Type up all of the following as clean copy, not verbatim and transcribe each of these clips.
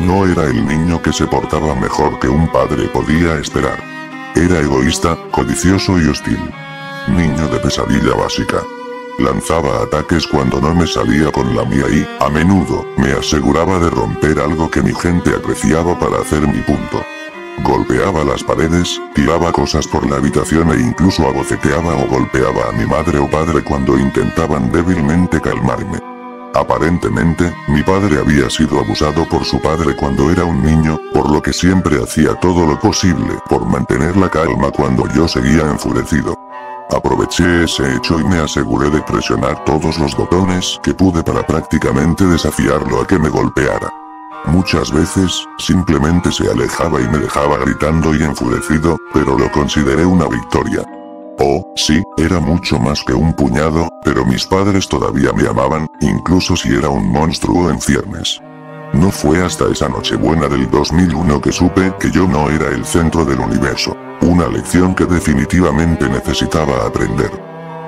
No era el niño que se portaba mejor que un padre podía esperar. Era egoísta, codicioso y hostil. Niño de pesadilla básica. Lanzaba ataques cuando no me salía con la mía y, a menudo, me aseguraba de romper algo que mi gente apreciaba para hacer mi punto. Golpeaba las paredes, tiraba cosas por la habitación e incluso aboceteaba o golpeaba a mi madre o padre cuando intentaban débilmente calmarme. Aparentemente, mi padre había sido abusado por su padre cuando era un niño, por lo que siempre hacía todo lo posible por mantener la calma cuando yo seguía enfurecido. Aproveché ese hecho y me aseguré de presionar todos los botones que pude para prácticamente desafiarlo a que me golpeara. Muchas veces, simplemente se alejaba y me dejaba gritando y enfurecido, pero lo consideré una victoria. Oh, sí, era mucho más que un puñado, pero mis padres todavía me amaban, incluso si era un monstruo en ciernes. No fue hasta esa Nochebuena del 2001 que supe que yo no era el centro del universo, una lección que definitivamente necesitaba aprender.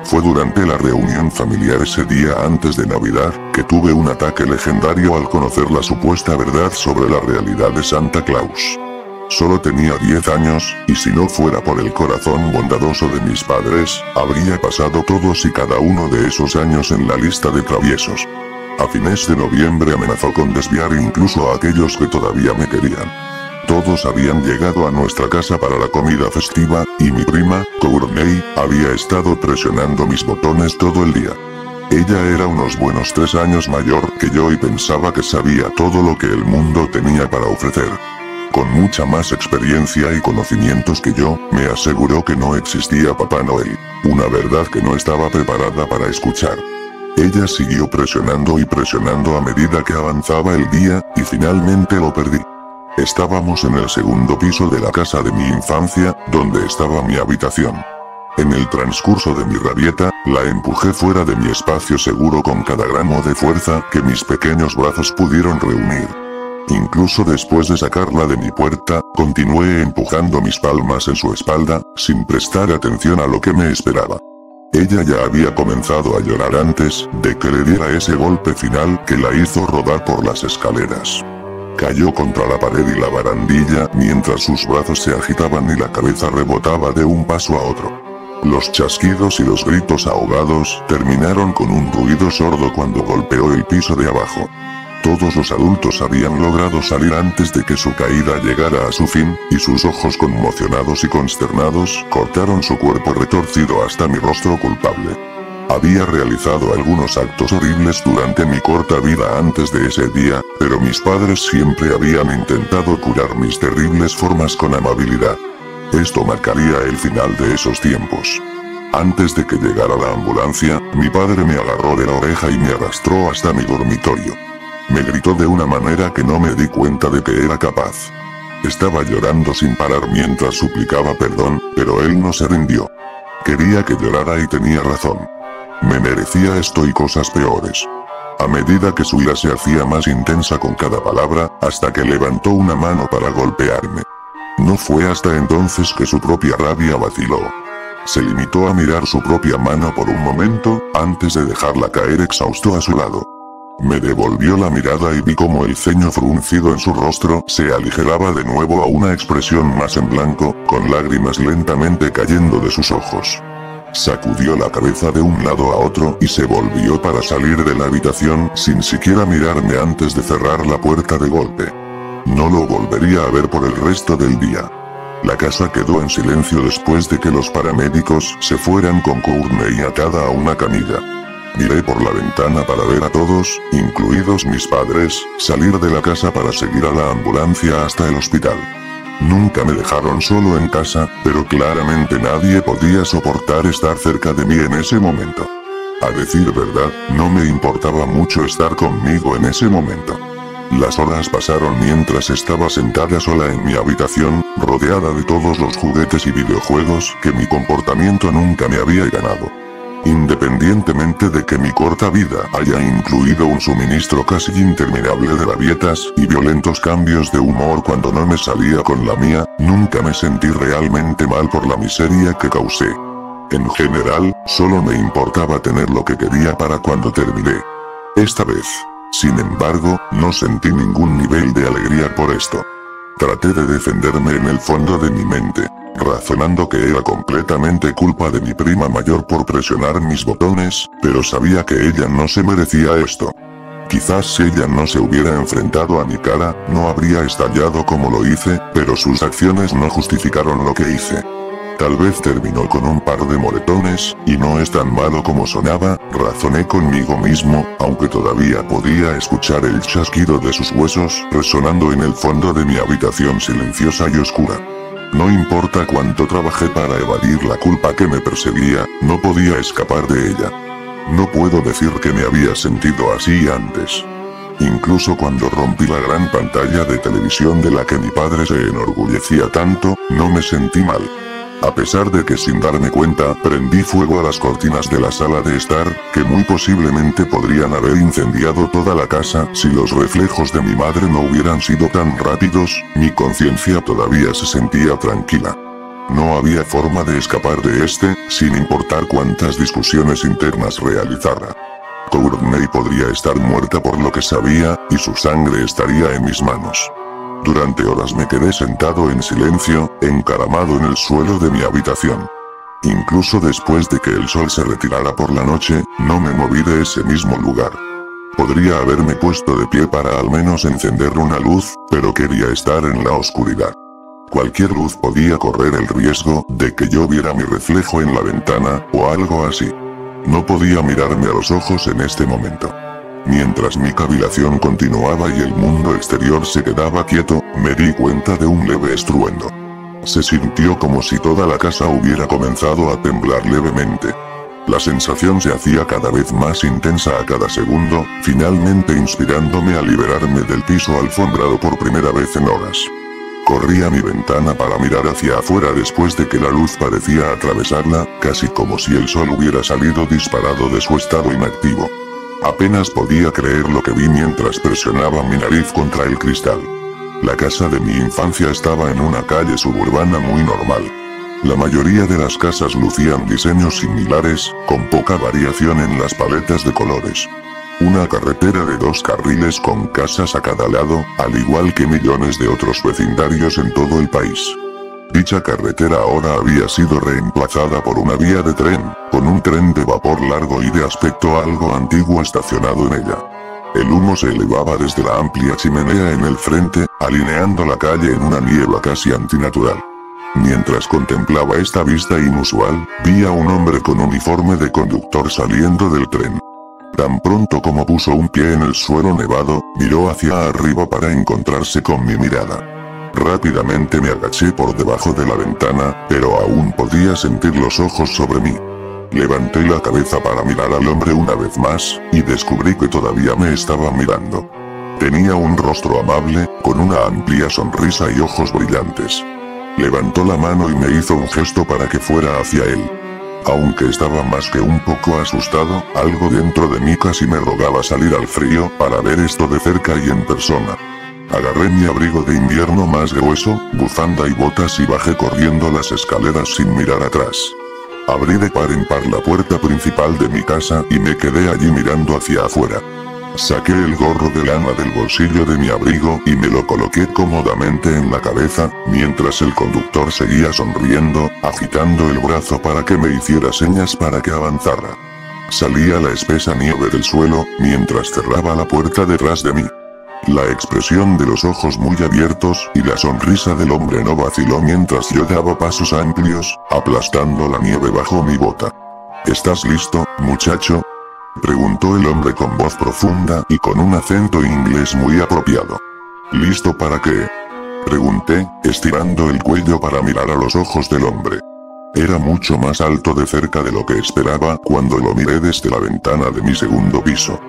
Fue durante la reunión familiar ese día antes de Navidad, que tuve un ataque legendario al conocer la supuesta verdad sobre la realidad de Santa Claus. Solo tenía 10 años, y si no fuera por el corazón bondadoso de mis padres, habría pasado todos y cada uno de esos años en la lista de traviesos. A fines de noviembre amenazó con desviar incluso a aquellos que todavía me querían. Todos habían llegado a nuestra casa para la comida festiva, y mi prima, Courtney, había estado presionando mis botones todo el día. Ella era unos buenos 3 años mayor que yo y pensaba que sabía todo lo que el mundo tenía para ofrecer. Con mucha más experiencia y conocimientos que yo, me aseguró que no existía Papá Noel, una verdad que no estaba preparada para escuchar. Ella siguió presionando y presionando a medida que avanzaba el día, y finalmente lo perdí. Estábamos en el segundo piso de la casa de mi infancia, donde estaba mi habitación. En el transcurso de mi rabieta, la empujé fuera de mi espacio seguro con cada gramo de fuerza que mis pequeños brazos pudieron reunir. Incluso después de sacarla de mi puerta, continué empujando mis palmas en su espalda, sin prestar atención a lo que me esperaba. Ella ya había comenzado a llorar antes de que le diera ese golpe final que la hizo rodar por las escaleras. Cayó contra la pared y la barandilla mientras sus brazos se agitaban y la cabeza rebotaba de un paso a otro. Los chasquidos y los gritos ahogados terminaron con un ruido sordo cuando golpeó el piso de abajo. Todos los adultos habían logrado salir antes de que su caída llegara a su fin, y sus ojos conmocionados y consternados cortaron su cuerpo retorcido hasta mi rostro culpable. Había realizado algunos actos horribles durante mi corta vida antes de ese día, pero mis padres siempre habían intentado curar mis terribles formas con amabilidad. Esto marcaría el final de esos tiempos. Antes de que llegara la ambulancia, mi padre me agarró de la oreja y me arrastró hasta mi dormitorio. Me gritó de una manera que no me di cuenta de que era capaz. Estaba llorando sin parar mientras suplicaba perdón, pero él no se rindió. Quería que llorara y tenía razón. Me merecía esto y cosas peores. A medida que su ira se hacía más intensa con cada palabra, hasta que levantó una mano para golpearme. No fue hasta entonces que su propia rabia vaciló. Se limitó a mirar su propia mano por un momento, antes de dejarla caer exhausto a su lado. Me devolvió la mirada y vi como el ceño fruncido en su rostro se aligeraba de nuevo a una expresión más en blanco, con lágrimas lentamente cayendo de sus ojos. Sacudió la cabeza de un lado a otro y se volvió para salir de la habitación sin siquiera mirarme antes de cerrar la puerta de golpe. No lo volvería a ver por el resto del día. La casa quedó en silencio después de que los paramédicos se fueran con Courtney atada a una camilla. Miré por la ventana para ver a todos, incluidos mis padres, salir de la casa para seguir a la ambulancia hasta el hospital. Nunca me dejaron solo en casa, pero claramente nadie podía soportar estar cerca de mí en ese momento. A decir verdad, no me importaba mucho estar conmigo en ese momento. Las horas pasaron mientras estaba sentada sola en mi habitación, rodeada de todos los juguetes y videojuegos que mi comportamiento nunca me había ganado. Independientemente de que mi corta vida haya incluido un suministro casi interminable de rabietas y violentos cambios de humor cuando no me salía con la mía, nunca me sentí realmente mal por la miseria que causé. En general, solo me importaba tener lo que quería para cuando terminé. Esta vez, Sin embargo, no sentí ningún nivel de alegría por esto. Traté de defenderme en el fondo de mi mente, razonando que era completamente culpa de mi prima mayor por presionar mis botones, pero sabía que ella no se merecía esto. Quizás si ella no se hubiera enfrentado a mi cara, no habría estallado como lo hice, pero sus acciones no justificaron lo que hice. Tal vez terminó con un par de moretones, y no es tan malo como sonaba, razoné conmigo mismo, aunque todavía podía escuchar el chasquido de sus huesos resonando en el fondo de mi habitación silenciosa y oscura. No importa cuánto trabajé para evadir la culpa que me perseguía, no podía escapar de ella. No puedo decir que me había sentido así antes. Incluso cuando rompí la gran pantalla de televisión de la que mi padre se enorgullecía tanto, no me sentí mal. A pesar de que sin darme cuenta, prendí fuego a las cortinas de la sala de estar, que muy posiblemente podrían haber incendiado toda la casa si los reflejos de mi madre no hubieran sido tan rápidos, mi conciencia todavía se sentía tranquila. No había forma de escapar de este, sin importar cuántas discusiones internas realizara. Courtney podría estar muerta por lo que sabía, y su sangre estaría en mis manos. Durante horas me quedé sentado en silencio, encaramado en el suelo de mi habitación. Incluso después de que el sol se retirara por la noche, no me moví de ese mismo lugar. Podría haberme puesto de pie para al menos encender una luz, pero quería estar en la oscuridad. Cualquier luz podía correr el riesgo de que yo viera mi reflejo en la ventana, o algo así. No podía mirarme a los ojos en este momento. Mientras mi cavilación continuaba y el mundo exterior se quedaba quieto, me di cuenta de un leve estruendo. Se sintió como si toda la casa hubiera comenzado a temblar levemente. La sensación se hacía cada vez más intensa a cada segundo, finalmente inspirándome a liberarme del piso alfombrado por primera vez en horas. Corrí a mi ventana para mirar hacia afuera después de que la luz parecía atravesarla, casi como si el sol hubiera salido disparado de su estado inactivo. Apenas podía creer lo que vi mientras presionaba mi nariz contra el cristal. La casa de mi infancia estaba en una calle suburbana muy normal. La mayoría de las casas lucían diseños similares, con poca variación en las paletas de colores. Una carretera de 2 carriles con casas a cada lado, al igual que millones de otros vecindarios en todo el país. Dicha carretera ahora había sido reemplazada por una vía de tren, con un tren de vapor largo y de aspecto algo antiguo estacionado en ella. El humo se elevaba desde la amplia chimenea en el frente, alineando la calle en una niebla casi antinatural. Mientras contemplaba esta vista inusual, vi a un hombre con uniforme de conductor saliendo del tren. Tan pronto como puso un pie en el suelo nevado, miró hacia arriba para encontrarse con mi mirada. Rápidamente me agaché por debajo de la ventana, pero aún podía sentir los ojos sobre mí. Levanté la cabeza para mirar al hombre una vez más, y descubrí que todavía me estaba mirando. Tenía un rostro amable, con una amplia sonrisa y ojos brillantes. Levantó la mano y me hizo un gesto para que fuera hacia él. Aunque estaba más que un poco asustado, algo dentro de mí casi me rogaba salir al frío para ver esto de cerca y en persona. Agarré mi abrigo de invierno más grueso, bufanda y botas y bajé corriendo las escaleras sin mirar atrás. Abrí de par en par la puerta principal de mi casa y me quedé allí mirando hacia afuera. Saqué el gorro de lana del bolsillo de mi abrigo y me lo coloqué cómodamente en la cabeza, mientras el conductor seguía sonriendo, agitando el brazo para que me hiciera señas para que avanzara. Salía la espesa nieve del suelo, mientras cerraba la puerta detrás de mí. La expresión de los ojos muy abiertos y la sonrisa del hombre no vaciló mientras yo daba pasos amplios, aplastando la nieve bajo mi bota. ¿Estás listo, muchacho?, preguntó el hombre con voz profunda y con un acento inglés muy apropiado. ¿Listo para qué?, pregunté, estirando el cuello para mirar a los ojos del hombre. Era mucho más alto de cerca de lo que esperaba cuando lo miré desde la ventana de mi segundo piso.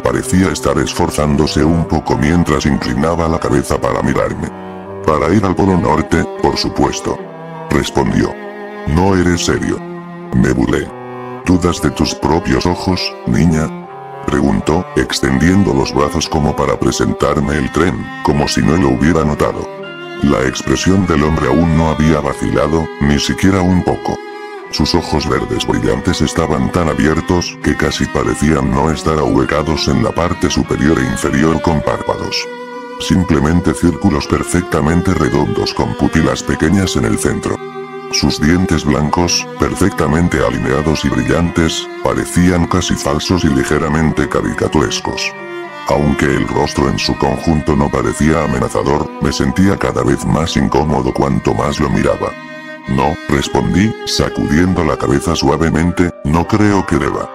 Parecía estar esforzándose un poco mientras inclinaba la cabeza para mirarme. Para ir al Polo Norte, por supuesto, respondió. No eres serio. Me burlé. ¿Dudas de tus propios ojos, niña?, preguntó, extendiendo los brazos como para presentarme el tren, como si no lo hubiera notado. La expresión del hombre aún no había vacilado, ni siquiera un poco. Sus ojos verdes brillantes estaban tan abiertos que casi parecían no estar ahuecados en la parte superior e inferior con párpados. Simplemente círculos perfectamente redondos con pupilas pequeñas en el centro. Sus dientes blancos, perfectamente alineados y brillantes, parecían casi falsos y ligeramente caricaturescos. Aunque el rostro en su conjunto no parecía amenazador, me sentía cada vez más incómodo cuanto más lo miraba. No, respondí, sacudiendo la cabeza suavemente, no creo que deba.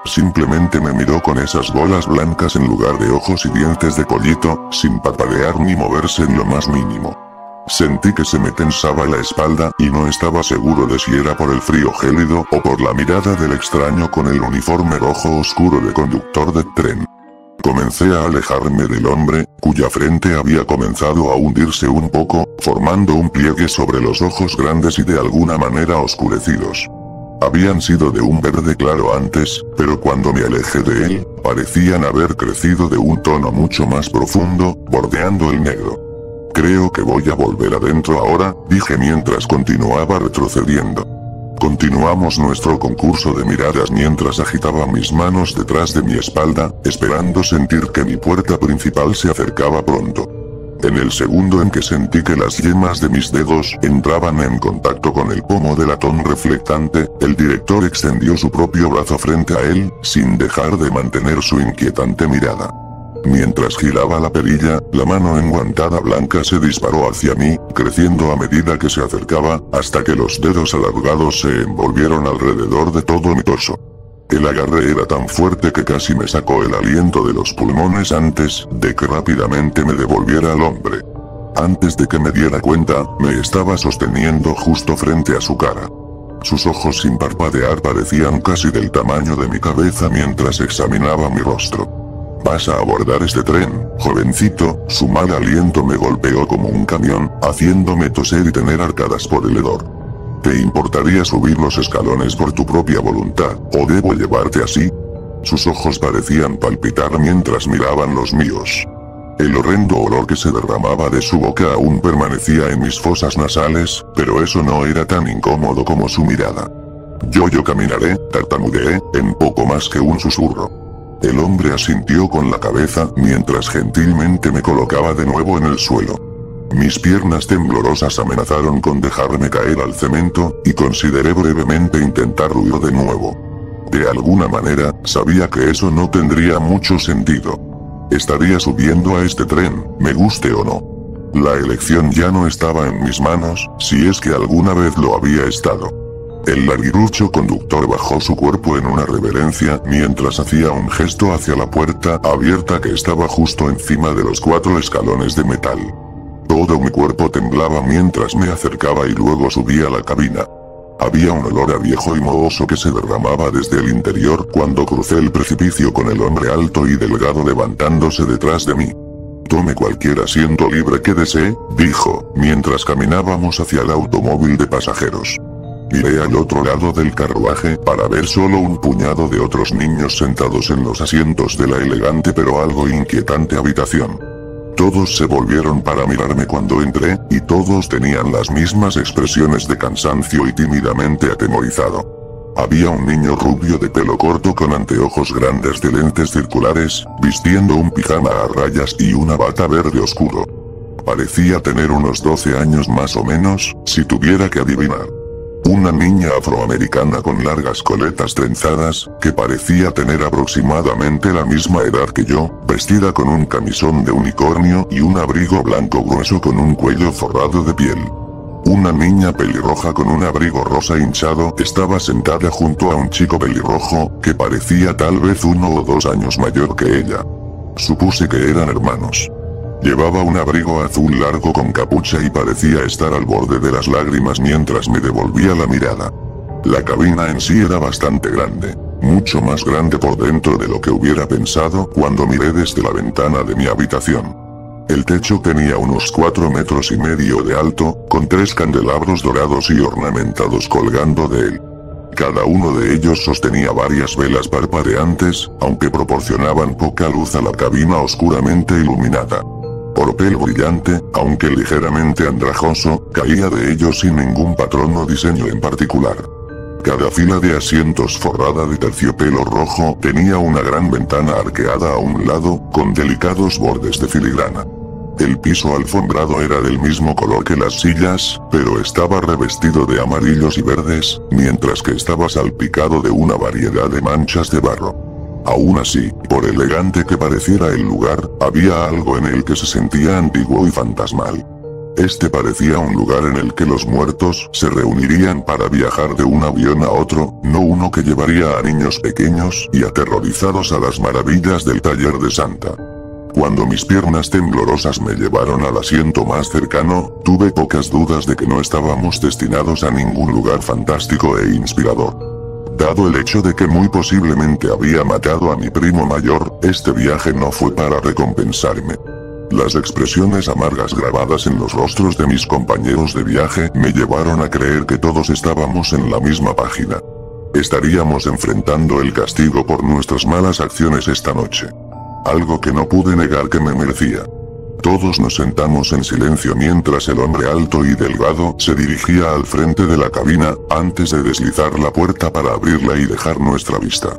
Simplemente me miró con esas bolas blancas en lugar de ojos y dientes de pollito, sin parpadear ni moverse en lo más mínimo. Sentí que se me tensaba la espalda y no estaba seguro de si era por el frío gélido o por la mirada del extraño con el uniforme rojo oscuro de conductor de tren. Comencé a alejarme del hombre, cuya frente había comenzado a hundirse un poco, formando un pliegue sobre los ojos grandes y de alguna manera oscurecidos. Habían sido de un verde claro antes, pero cuando me alejé de él, parecían haber crecido de un tono mucho más profundo, bordeando el negro. Creo que voy a volver adentro ahora, dije mientras continuaba retrocediendo. Continuamos nuestro concurso de miradas mientras agitaba mis manos detrás de mi espalda, esperando sentir que mi puerta principal se acercaba pronto. En el segundo en que sentí que las yemas de mis dedos entraban en contacto con el pomo del latón reflectante, el director extendió su propio brazo frente a él, sin dejar de mantener su inquietante mirada. Mientras giraba la perilla, la mano enguantada blanca se disparó hacia mí, creciendo a medida que se acercaba, hasta que los dedos alargados se envolvieron alrededor de todo mi torso. El agarre era tan fuerte que casi me sacó el aliento de los pulmones antes de que rápidamente me devolviera al hombre. Antes de que me diera cuenta, me estaba sosteniendo justo frente a su cara. Sus ojos sin parpadear parecían casi del tamaño de mi cabeza mientras examinaba mi rostro. «Vas a abordar este tren, jovencito», su mal aliento me golpeó como un camión, haciéndome toser y tener arcadas por el hedor. «¿Te importaría subir los escalones por tu propia voluntad, o debo llevarte así?» Sus ojos parecían palpitar mientras miraban los míos. El horrendo olor que se derramaba de su boca aún permanecía en mis fosas nasales, pero eso no era tan incómodo como su mirada. Yo caminaré», tartamudeé, en poco más que un susurro. El hombre asintió con la cabeza mientras gentilmente me colocaba de nuevo en el suelo. Mis piernas temblorosas amenazaron con dejarme caer al cemento, y consideré brevemente intentar huir de nuevo. De alguna manera, sabía que eso no tendría mucho sentido. Estaría subiendo a este tren, me guste o no. La elección ya no estaba en mis manos, si es que alguna vez lo había estado. El larguirucho conductor bajó su cuerpo en una reverencia mientras hacía un gesto hacia la puerta abierta que estaba justo encima de los 4 escalones de metal. Todo mi cuerpo temblaba mientras me acercaba y luego subía a la cabina. Había un olor a viejo y mohoso que se derramaba desde el interior cuando crucé el precipicio con el hombre alto y delgado levantándose detrás de mí. «Tome cualquier asiento libre que desee», dijo, mientras caminábamos hacia el automóvil de pasajeros. Miré al otro lado del carruaje para ver solo un puñado de otros niños sentados en los asientos de la elegante pero algo inquietante habitación. Todos se volvieron para mirarme cuando entré, y todos tenían las mismas expresiones de cansancio y tímidamente atemorizado. Había un niño rubio de pelo corto con anteojos grandes de lentes circulares, vistiendo un pijama a rayas y una bata verde oscuro. Parecía tener unos 12 años más o menos, si tuviera que adivinar. Una niña afroamericana con largas coletas trenzadas, que parecía tener aproximadamente la misma edad que yo, vestida con un camisón de unicornio y un abrigo blanco grueso con un cuello forrado de piel. Una niña pelirroja con un abrigo rosa hinchado estaba sentada junto a un chico pelirrojo, que parecía tal vez 1 o 2 años mayor que ella. Supuse que eran hermanos. Llevaba un abrigo azul largo con capucha y parecía estar al borde de las lágrimas mientras me devolvía la mirada. La cabina en sí era bastante grande, mucho más grande por dentro de lo que hubiera pensado cuando miré desde la ventana de mi habitación. El techo tenía unos 4,5 metros de alto, con 3 candelabros dorados y ornamentados colgando de él. Cada uno de ellos sostenía varias velas parpadeantes, aunque proporcionaban poca luz a la cabina oscuramente iluminada. Oropel brillante, aunque ligeramente andrajoso, caía de ellos sin ningún patrón o diseño en particular. Cada fila de asientos forrada de terciopelo rojo tenía una gran ventana arqueada a un lado, con delicados bordes de filigrana. El piso alfombrado era del mismo color que las sillas, pero estaba revestido de amarillos y verdes, mientras que estaba salpicado de una variedad de manchas de barro. Aún así, por elegante que pareciera el lugar, había algo en él que se sentía antiguo y fantasmal. Este parecía un lugar en el que los muertos se reunirían para viajar de un avión a otro, no uno que llevaría a niños pequeños y aterrorizados a las maravillas del taller de Santa. Cuando mis piernas temblorosas me llevaron al asiento más cercano, tuve pocas dudas de que no estábamos destinados a ningún lugar fantástico e inspirador. Dado el hecho de que muy posiblemente había matado a mi primo mayor, este viaje no fue para recompensarme. Las expresiones amargas grabadas en los rostros de mis compañeros de viaje me llevaron a creer que todos estábamos en la misma página. Estaríamos enfrentando el castigo por nuestras malas acciones esta noche. Algo que no pude negar que me merecía. Todos nos sentamos en silencio mientras el hombre alto y delgado se dirigía al frente de la cabina, antes de deslizar la puerta para abrirla y dejar nuestra vista.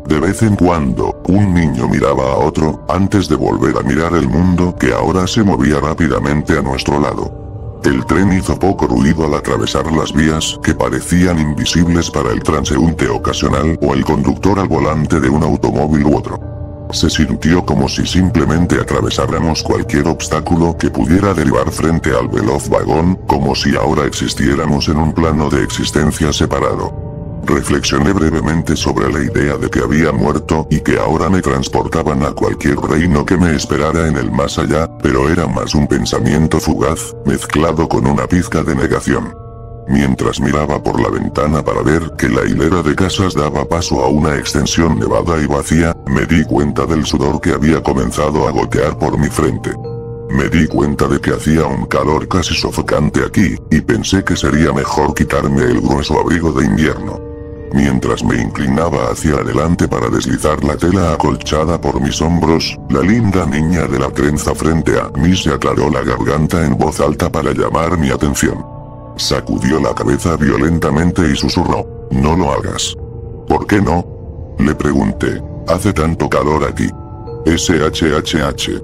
De vez en cuando, un niño miraba a otro, antes de volver a mirar el mundo que ahora se movía rápidamente a nuestro lado. El tren hizo poco ruido al atravesar las vías que parecían invisibles para el transeúnte ocasional o el conductor al volante de un automóvil u otro. Se sintió como si simplemente atravesáramos cualquier obstáculo que pudiera derivar frente al veloz vagón, como si ahora existiéramos en un plano de existencia separado. Reflexioné brevemente sobre la idea de que había muerto y que ahora me transportaban a cualquier reino que me esperara en el más allá, pero era más un pensamiento fugaz, mezclado con una pizca de negación. Mientras miraba por la ventana para ver que la hilera de casas daba paso a una extensión nevada y vacía, me di cuenta del sudor que había comenzado a gotear por mi frente. Me di cuenta de que hacía un calor casi sofocante aquí, y pensé que sería mejor quitarme el grueso abrigo de invierno. Mientras me inclinaba hacia adelante para deslizar la tela acolchada por mis hombros, la linda niña de la trenza frente a mí se aclaró la garganta en voz alta para llamar mi atención. Sacudió la cabeza violentamente y susurró: «No lo hagas». «¿Por qué no?», le pregunté. «Hace tanto calor aquí». «SHHH».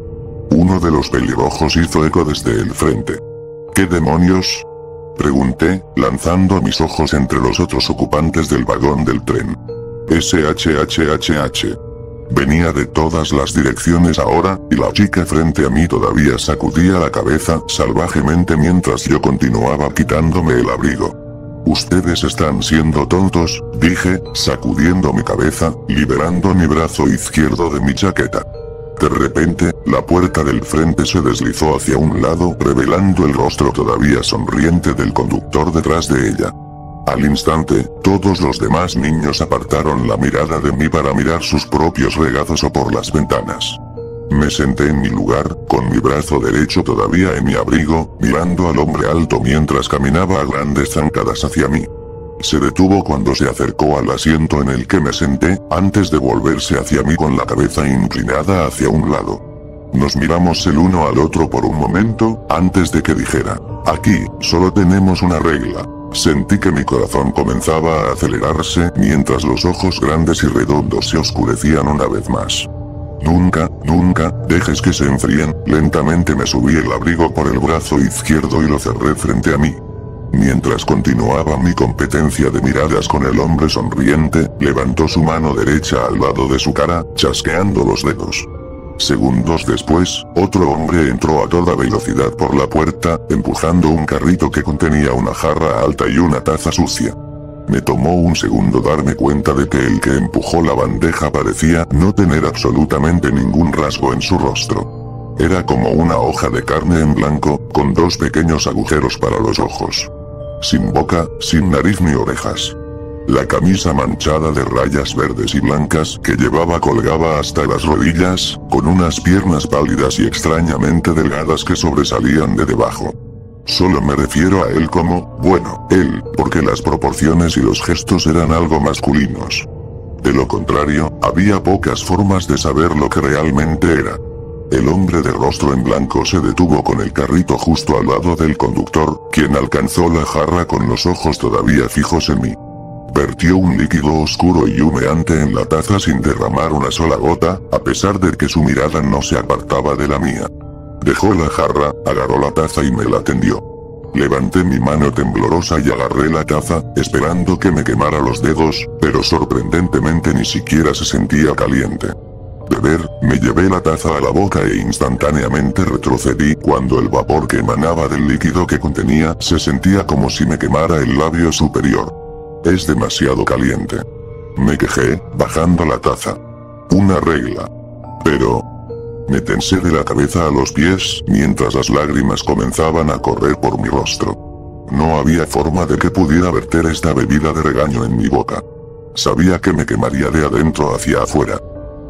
Uno de los pelirrojos hizo eco desde el frente. «¿Qué demonios?», pregunté, lanzando mis ojos entre los otros ocupantes del vagón del tren. SHHHH. Venía de todas las direcciones ahora, y la chica frente a mí todavía sacudía la cabeza salvajemente mientras yo continuaba quitándome el abrigo. «Ustedes están siendo tontos», dije, sacudiendo mi cabeza, liberando mi brazo izquierdo de mi chaqueta. De repente, la puerta del frente se deslizó hacia un lado, revelando el rostro todavía sonriente del conductor detrás de ella. Al instante, todos los demás niños apartaron la mirada de mí para mirar sus propios regazos o por las ventanas. Me senté en mi lugar, con mi brazo derecho todavía en mi abrigo, mirando al hombre alto mientras caminaba a grandes zancadas hacia mí. Se detuvo cuando se acercó al asiento en el que me senté, antes de volverse hacia mí con la cabeza inclinada hacia un lado. Nos miramos el uno al otro por un momento, antes de que dijera: «Aquí, solo tenemos una regla». Sentí que mi corazón comenzaba a acelerarse mientras los ojos grandes y redondos se oscurecían una vez más. «Nunca, nunca, dejes que se enfríen». Lentamente me subí el abrigo por el brazo izquierdo y lo cerré frente a mí. Mientras continuaba mi competencia de miradas con el hombre sonriente, levantó su mano derecha al lado de su cara, chasqueando los dedos. Segundos después, otro hombre entró a toda velocidad por la puerta, empujando un carrito que contenía una jarra alta y una taza sucia. Me tomó un segundo darme cuenta de que el que empujó la bandeja parecía no tener absolutamente ningún rasgo en su rostro. Era como una hoja de carne en blanco, con dos pequeños agujeros para los ojos. Sin boca, sin nariz ni orejas. La camisa manchada de rayas verdes y blancas que llevaba colgaba hasta las rodillas, con unas piernas pálidas y extrañamente delgadas que sobresalían de debajo. Solo me refiero a él como, bueno, él, porque las proporciones y los gestos eran algo masculinos. De lo contrario, había pocas formas de saber lo que realmente era. El hombre de rostro en blanco se detuvo con el carrito justo al lado del conductor, quien alcanzó la jarra con los ojos todavía fijos en mí. Vertió un líquido oscuro y humeante en la taza sin derramar una sola gota, a pesar de que su mirada no se apartaba de la mía. Dejó la jarra, agarró la taza y me la tendió. Levanté mi mano temblorosa y agarré la taza, esperando que me quemara los dedos, pero sorprendentemente ni siquiera se sentía caliente. Beber, me llevé la taza a la boca e instantáneamente retrocedí cuando el vapor que emanaba del líquido que contenía se sentía como si me quemara el labio superior. Es demasiado caliente. Me quejé, bajando la taza. Una regla. Pero... me tensé de la cabeza a los pies mientras las lágrimas comenzaban a correr por mi rostro. No había forma de que pudiera verter esta bebida de regaño en mi boca. Sabía que me quemaría de adentro hacia afuera.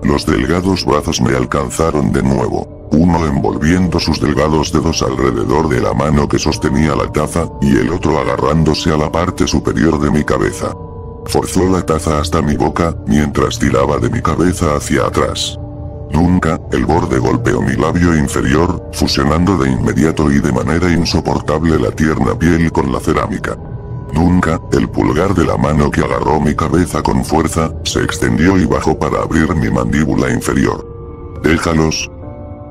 Los delgados brazos me alcanzaron de nuevo, uno envolviendo sus delgados dedos alrededor de la mano que sostenía la taza, y el otro agarrándose a la parte superior de mi cabeza. Forzó la taza hasta mi boca, mientras tiraba de mi cabeza hacia atrás. Nunca, el borde golpeó mi labio inferior, fusionando de inmediato y de manera insoportable la tierna piel con la cerámica. Nunca, el pulgar de la mano que agarró mi cabeza con fuerza, se extendió y bajó para abrir mi mandíbula inferior. «Déjalos».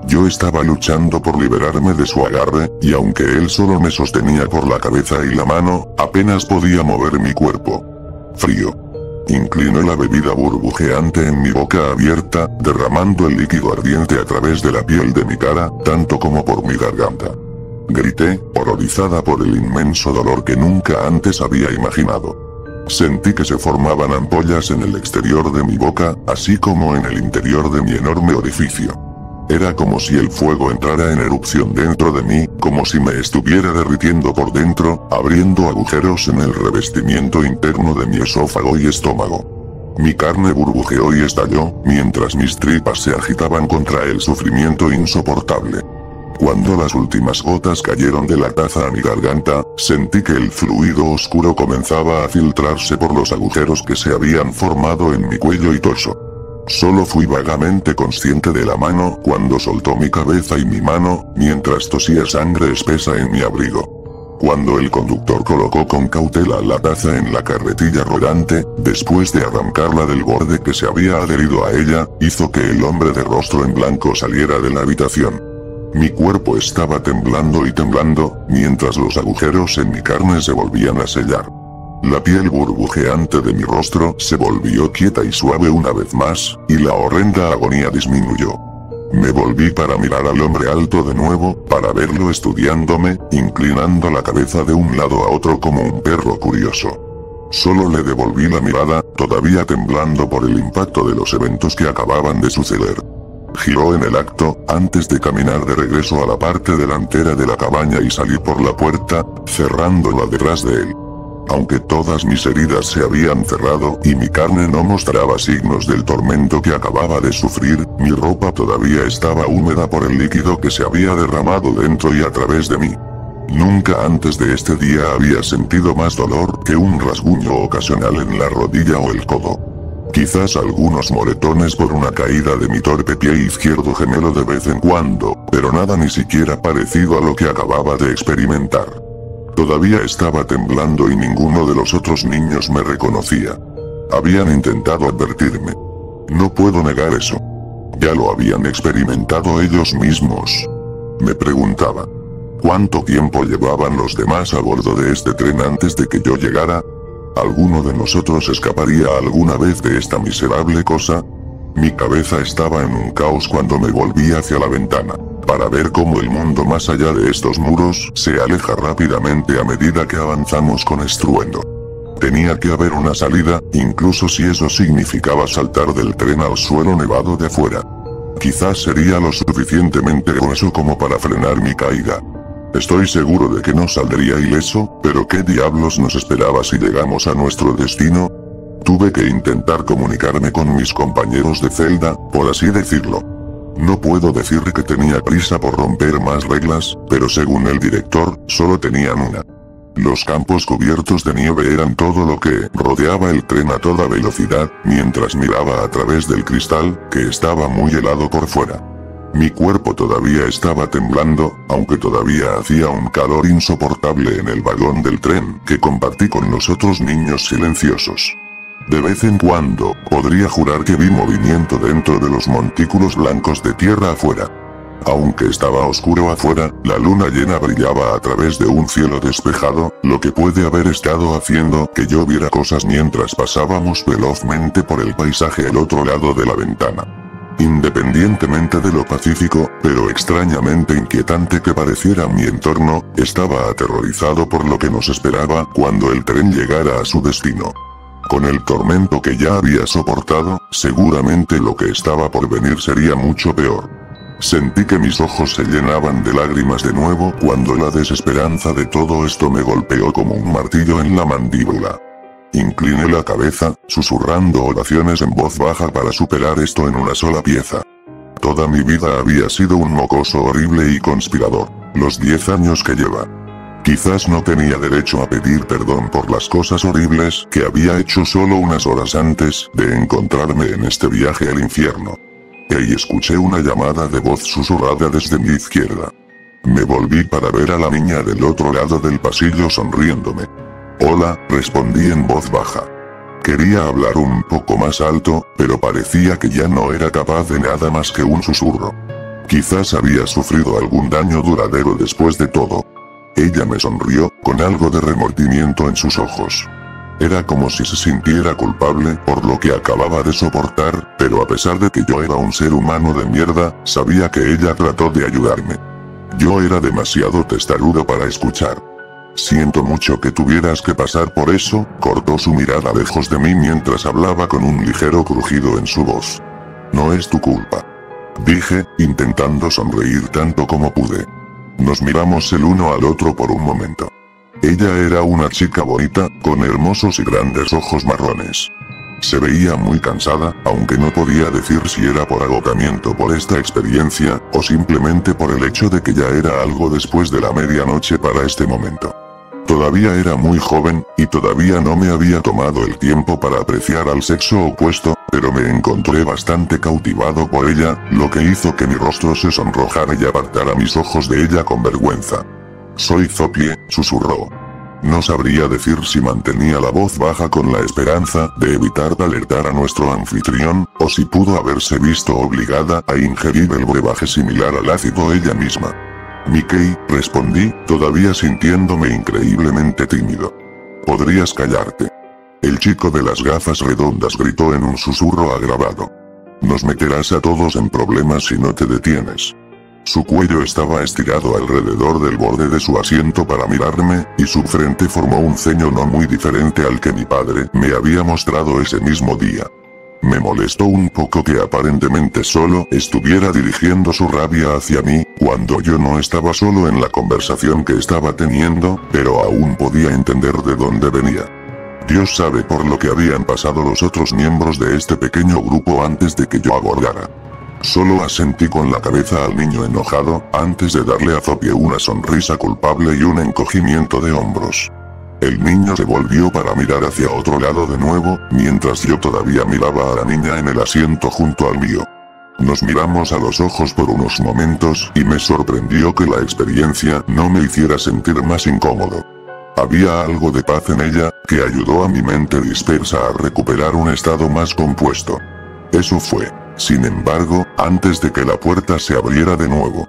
Yo estaba luchando por liberarme de su agarre, y aunque él solo me sostenía por la cabeza y la mano, apenas podía mover mi cuerpo. Frío. Incliné la bebida burbujeante en mi boca abierta, derramando el líquido ardiente a través de la piel de mi cara, tanto como por mi garganta. Grité, horrorizada por el inmenso dolor que nunca antes había imaginado. Sentí que se formaban ampollas en el exterior de mi boca, así como en el interior de mi enorme orificio. Era como si el fuego entrara en erupción dentro de mí, como si me estuviera derritiendo por dentro, abriendo agujeros en el revestimiento interno de mi esófago y estómago. Mi carne burbujeó y estalló, mientras mis tripas se agitaban contra el sufrimiento insoportable. Cuando las últimas gotas cayeron de la taza a mi garganta, sentí que el fluido oscuro comenzaba a filtrarse por los agujeros que se habían formado en mi cuello y torso. Solo fui vagamente consciente de la mano cuando soltó mi cabeza y mi mano, mientras tosía sangre espesa en mi abrigo. Cuando el conductor colocó con cautela la taza en la carretilla rodante, después de arrancarla del borde que se había adherido a ella, hizo que el hombre de rostro en blanco saliera de la habitación. Mi cuerpo estaba temblando y temblando, mientras los agujeros en mi carne se volvían a sellar. La piel burbujeante de mi rostro se volvió quieta y suave una vez más, y la horrenda agonía disminuyó. Me volví para mirar al hombre alto de nuevo, para verlo estudiándome, inclinando la cabeza de un lado a otro como un perro curioso. Solo le devolví la mirada, todavía temblando por el impacto de los eventos que acababan de suceder. Giró en el acto, antes de caminar de regreso a la parte delantera de la cabaña y salir por la puerta, cerrándola detrás de él. Aunque todas mis heridas se habían cerrado y mi carne no mostraba signos del tormento que acababa de sufrir, mi ropa todavía estaba húmeda por el líquido que se había derramado dentro y a través de mí. Nunca antes de este día había sentido más dolor que un rasguño ocasional en la rodilla o el codo. Quizás algunos moretones por una caída de mi torpe pie izquierdo gemelo de vez en cuando, pero nada ni siquiera parecido a lo que acababa de experimentar. Todavía estaba temblando y ninguno de los otros niños me reconocía. Habían intentado advertirme. No puedo negar eso. Ya lo habían experimentado ellos mismos. Me preguntaba. ¿Cuánto tiempo llevaban los demás a bordo de este tren antes de que yo llegara? ¿Alguno de nosotros escaparía alguna vez de esta miserable cosa? Mi cabeza estaba en un caos cuando me volví hacia la ventana, para ver cómo el mundo más allá de estos muros se aleja rápidamente a medida que avanzamos con estruendo. Tenía que haber una salida, incluso si eso significaba saltar del tren al suelo nevado de afuera. Quizás sería lo suficientemente grueso como para frenar mi caída. Estoy seguro de que no saldría ileso, pero ¿qué diablos nos esperaba si llegamos a nuestro destino? Tuve que intentar comunicarme con mis compañeros de celda, por así decirlo. No puedo decir que tenía prisa por romper más reglas, pero según el director, solo tenían una. Los campos cubiertos de nieve eran todo lo que rodeaba el tren a toda velocidad, mientras miraba a través del cristal, que estaba muy helado por fuera. Mi cuerpo todavía estaba temblando, aunque todavía hacía un calor insoportable en el vagón del tren que compartí con los otros niños silenciosos. De vez en cuando, podría jurar que vi movimiento dentro de los montículos blancos de tierra afuera. Aunque estaba oscuro afuera, la luna llena brillaba a través de un cielo despejado, lo que puede haber estado haciendo que yo viera cosas mientras pasábamos velozmente por el paisaje al otro lado de la ventana. Independientemente de lo pacífico, pero extrañamente inquietante que pareciera mi entorno, estaba aterrorizado por lo que nos esperaba cuando el tren llegara a su destino. Con el tormento que ya había soportado, seguramente lo que estaba por venir sería mucho peor. Sentí que mis ojos se llenaban de lágrimas de nuevo cuando la desesperanza de todo esto me golpeó como un martillo en la mandíbula. Incliné la cabeza, susurrando oraciones en voz baja para superar esto en una sola pieza. Toda mi vida había sido un mocoso horrible y conspirador, los 10 años que lleva. Quizás no tenía derecho a pedir perdón por las cosas horribles que había hecho solo unas horas antes de encontrarme en este viaje al infierno. Y escuché una llamada de voz susurrada desde mi izquierda. Me volví para ver a la niña del otro lado del pasillo sonriéndome. Hola, respondí en voz baja. Quería hablar un poco más alto, pero parecía que ya no era capaz de nada más que un susurro. Quizás había sufrido algún daño duradero después de todo. Ella me sonrió, con algo de remordimiento en sus ojos. Era como si se sintiera culpable por lo que acababa de soportar, pero a pesar de que yo era un ser humano de mierda, sabía que ella trató de ayudarme. Yo era demasiado testarudo para escuchar. Siento mucho que tuvieras que pasar por eso, cortó su mirada lejos de mí mientras hablaba con un ligero crujido en su voz. No es tu culpa. Dije, intentando sonreír tanto como pude. Nos miramos el uno al otro por un momento. Ella era una chica bonita, con hermosos y grandes ojos marrones. Se veía muy cansada, aunque no podía decir si era por agotamiento por esta experiencia, o simplemente por el hecho de que ya era algo después de la medianoche para este momento. Todavía era muy joven, y todavía no me había tomado el tiempo para apreciar al sexo opuesto, pero me encontré bastante cautivado por ella, lo que hizo que mi rostro se sonrojara y apartara mis ojos de ella con vergüenza. Soy Zopie, susurró. No sabría decir si mantenía la voz baja con la esperanza de evitar alertar a nuestro anfitrión, o si pudo haberse visto obligada a ingerir el brebaje similar al ácido ella misma. Mickey, respondí, todavía sintiéndome increíblemente tímido. Podrías callarte. El chico de las gafas redondas gritó en un susurro agravado. Nos meterás a todos en problemas si no te detienes. Su cuello estaba estirado alrededor del borde de su asiento para mirarme, y su frente formó un ceño no muy diferente al que mi padre me había mostrado ese mismo día. Me molestó un poco que aparentemente solo estuviera dirigiendo su rabia hacia mí, cuando yo no estaba solo en la conversación que estaba teniendo, pero aún podía entender de dónde venía. Dios sabe por lo que habían pasado los otros miembros de este pequeño grupo antes de que yo abordara. Solo asentí con la cabeza al niño enojado, antes de darle a Zopie una sonrisa culpable y un encogimiento de hombros. El niño se volvió para mirar hacia otro lado de nuevo, mientras yo todavía miraba a la niña en el asiento junto al mío. Nos miramos a los ojos por unos momentos, y me sorprendió que la experiencia no me hiciera sentir más incómodo. Había algo de paz en ella, que ayudó a mi mente dispersa a recuperar un estado más compuesto. Eso fue. Sin embargo, antes de que la puerta se abriera de nuevo.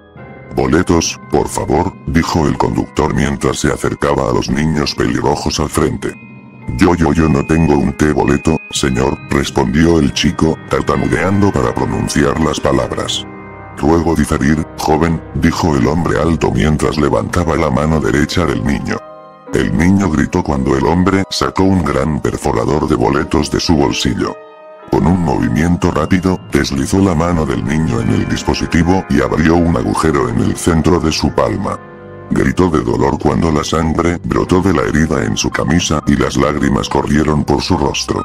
Boletos, por favor, dijo el conductor mientras se acercaba a los niños pelirrojos al frente. Yo no tengo un boleto, señor, respondió el chico, tartamudeando para pronunciar las palabras. Ruego diferir, joven, dijo el hombre alto mientras levantaba la mano derecha del niño. El niño gritó cuando el hombre sacó un gran perforador de boletos de su bolsillo. Con un movimiento rápido, deslizó la mano del niño en el dispositivo y abrió un agujero en el centro de su palma. Gritó de dolor cuando la sangre brotó de la herida en su camisa y las lágrimas corrieron por su rostro.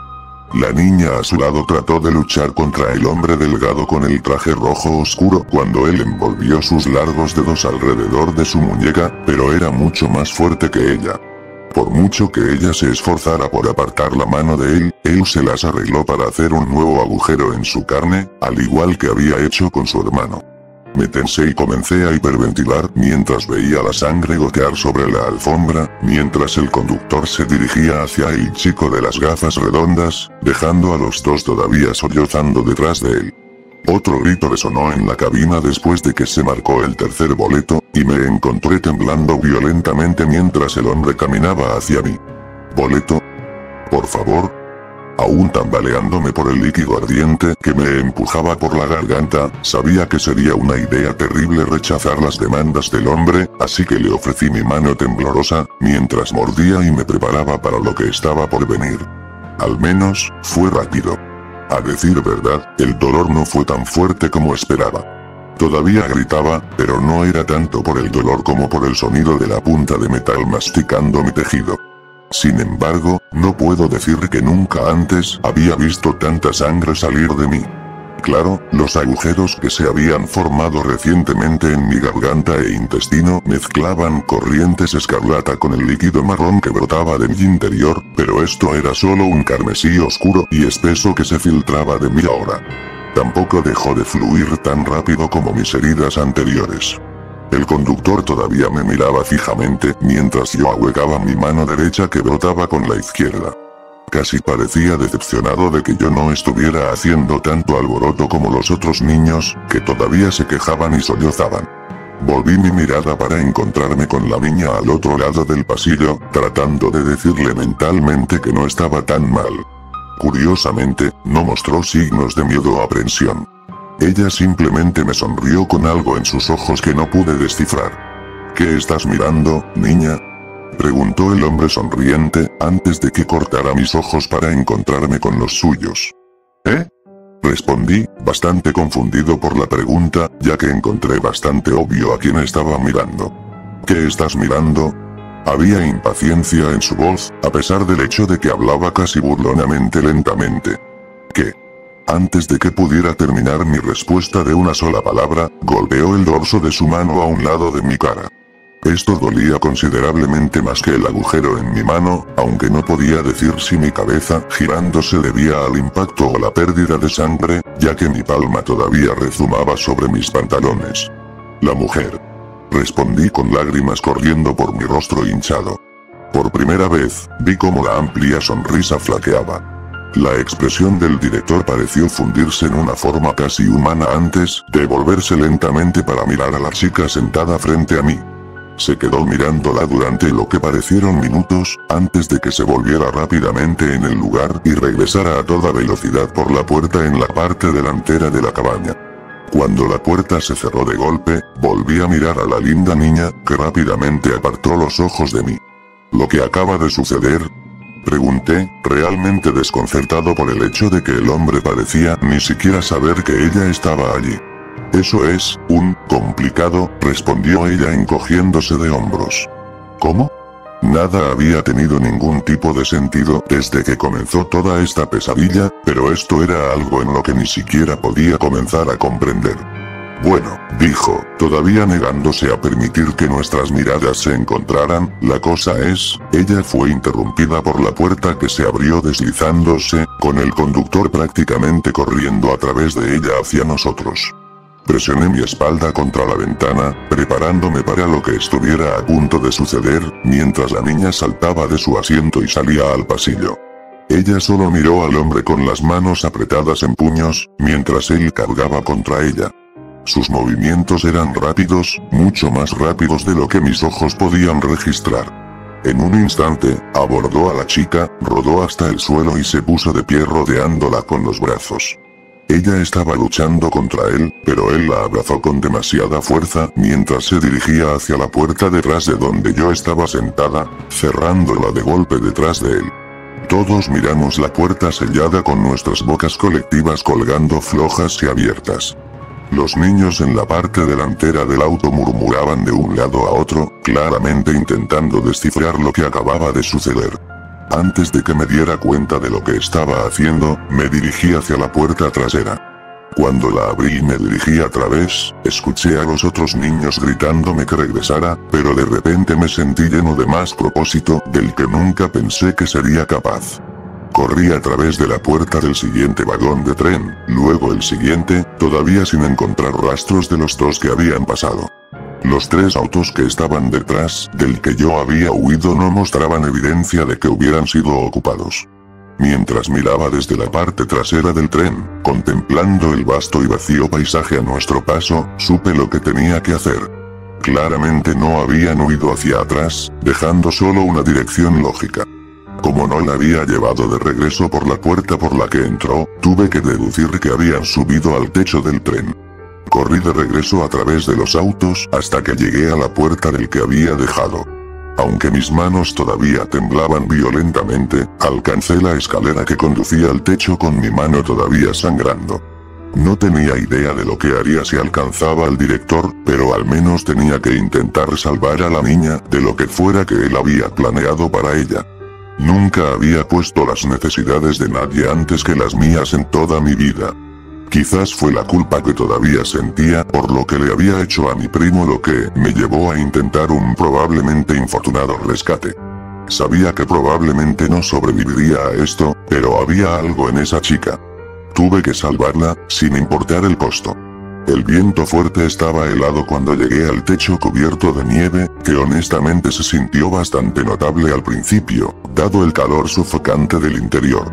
La niña a su lado trató de luchar contra el hombre delgado con el traje rojo oscuro cuando él envolvió sus largos dedos alrededor de su muñeca, pero era mucho más fuerte que ella. Por mucho que ella se esforzara por apartar la mano de él se las arregló para hacer un nuevo agujero en su carne, al igual que había hecho con su hermano. Me tensé y comencé a hiperventilar mientras veía la sangre gotear sobre la alfombra, mientras el conductor se dirigía hacia el chico de las gafas redondas, dejando a los dos todavía sollozando detrás de él. Otro grito resonó en la cabina después de que se marcó el tercer boleto, y me encontré temblando violentamente mientras el hombre caminaba hacia mí. ¿Boleto? Por favor. Aún tambaleándome por el líquido ardiente que me empujaba por la garganta, sabía que sería una idea terrible rechazar las demandas del hombre, así que le ofrecí mi mano temblorosa, mientras mordía y me preparaba para lo que estaba por venir. Al menos, fue rápido. A decir verdad, el dolor no fue tan fuerte como esperaba. Todavía gritaba, pero no era tanto por el dolor como por el sonido de la punta de metal masticando mi tejido. Sin embargo, no puedo decir que nunca antes había visto tanta sangre salir de mí. Claro, los agujeros que se habían formado recientemente en mi garganta e intestino mezclaban corrientes escarlata con el líquido marrón que brotaba de mi interior, pero esto era solo un carmesí oscuro y espeso que se filtraba de mí ahora. Tampoco dejó de fluir tan rápido como mis heridas anteriores. El conductor todavía me miraba fijamente mientras yo ahuecaba mi mano derecha que brotaba con la izquierda. Casi parecía decepcionado de que yo no estuviera haciendo tanto alboroto como los otros niños, que todavía se quejaban y sollozaban. Volví mi mirada para encontrarme con la niña al otro lado del pasillo, tratando de decirle mentalmente que no estaba tan mal. Curiosamente, no mostró signos de miedo o aprensión. Ella simplemente me sonrió con algo en sus ojos que no pude descifrar. ¿Qué estás mirando, niña? Preguntó el hombre sonriente, antes de que cortara mis ojos para encontrarme con los suyos. ¿Eh? Respondí, bastante confundido por la pregunta, ya que encontré bastante obvio a quién estaba mirando. ¿Qué estás mirando? Había impaciencia en su voz, a pesar del hecho de que hablaba casi burlonamente lentamente. ¿Qué? Antes de que pudiera terminar mi respuesta de una sola palabra, golpeó el dorso de su mano a un lado de mi cara. Esto dolía considerablemente más que el agujero en mi mano, aunque no podía decir si mi cabeza girando se debía al impacto o la pérdida de sangre, ya que mi palma todavía rezumaba sobre mis pantalones. La mujer. Respondí con lágrimas corriendo por mi rostro hinchado. Por primera vez, vi cómo la amplia sonrisa flaqueaba. La expresión del director pareció fundirse en una forma casi humana antes de volverse lentamente para mirar a la chica sentada frente a mí. Se quedó mirándola durante lo que parecieron minutos, antes de que se volviera rápidamente en el lugar y regresara a toda velocidad por la puerta en la parte delantera de la cabaña. Cuando la puerta se cerró de golpe, volví a mirar a la linda niña, que rápidamente apartó los ojos de mí. ¿Lo que acaba de suceder? Pregunté, realmente desconcertado por el hecho de que el hombre parecía ni siquiera saber que ella estaba allí. Eso es, complicado, respondió ella encogiéndose de hombros. ¿Cómo? Nada había tenido ningún tipo de sentido desde que comenzó toda esta pesadilla, pero esto era algo en lo que ni siquiera podía comenzar a comprender. Bueno, dijo, todavía negándose a permitir que nuestras miradas se encontraran, la cosa es, ella fue interrumpida por la puerta que se abrió deslizándose, con el conductor prácticamente corriendo a través de ella hacia nosotros. Presioné mi espalda contra la ventana, preparándome para lo que estuviera a punto de suceder, mientras la niña saltaba de su asiento y salía al pasillo. Ella solo miró al hombre con las manos apretadas en puños, mientras él cargaba contra ella. Sus movimientos eran rápidos, mucho más rápidos de lo que mis ojos podían registrar. En un instante, abordó a la chica, rodó hasta el suelo y se puso de pie rodeándola con los brazos. Ella estaba luchando contra él, pero él la abrazó con demasiada fuerza mientras se dirigía hacia la puerta detrás de donde yo estaba sentada, cerrándola de golpe detrás de él. Todos miramos la puerta sellada con nuestras bocas colectivas colgando flojas y abiertas. Los niños en la parte delantera del auto murmuraban de un lado a otro, claramente intentando descifrar lo que acababa de suceder. Antes de que me diera cuenta de lo que estaba haciendo, me dirigí hacia la puerta trasera. Cuando la abrí y me dirigí a través, escuché a los otros niños gritándome que regresara, pero de repente me sentí lleno de más propósito del que nunca pensé que sería capaz. Corrí a través de la puerta del siguiente vagón de tren, luego el siguiente, todavía sin encontrar rastros de los dos que habían pasado. Los 3 autos que estaban detrás del que yo había huido no mostraban evidencia de que hubieran sido ocupados. Mientras miraba desde la parte trasera del tren, contemplando el vasto y vacío paisaje a nuestro paso, supe lo que tenía que hacer. Claramente no habían huido hacia atrás, dejando solo una dirección lógica. Como no la había llevado de regreso por la puerta por la que entró, tuve que deducir que habían subido al techo del tren. Corrí de regreso a través de los autos hasta que llegué a la puerta del que había dejado. Aunque mis manos todavía temblaban violentamente, alcancé la escalera que conducía al techo con mi mano todavía sangrando. No tenía idea de lo que haría si alcanzaba al director, pero al menos tenía que intentar salvar a la niña de lo que fuera que él había planeado para ella. Nunca había puesto las necesidades de nadie antes que las mías en toda mi vida. Quizás fue la culpa que todavía sentía por lo que le había hecho a mi primo lo que me llevó a intentar un probablemente infortunado rescate. Sabía que probablemente no sobreviviría a esto, pero había algo en esa chica. Tuve que salvarla, sin importar el costo. El viento fuerte estaba helado cuando llegué al techo cubierto de nieve, que honestamente se sintió bastante notable al principio, dado el calor sofocante del interior.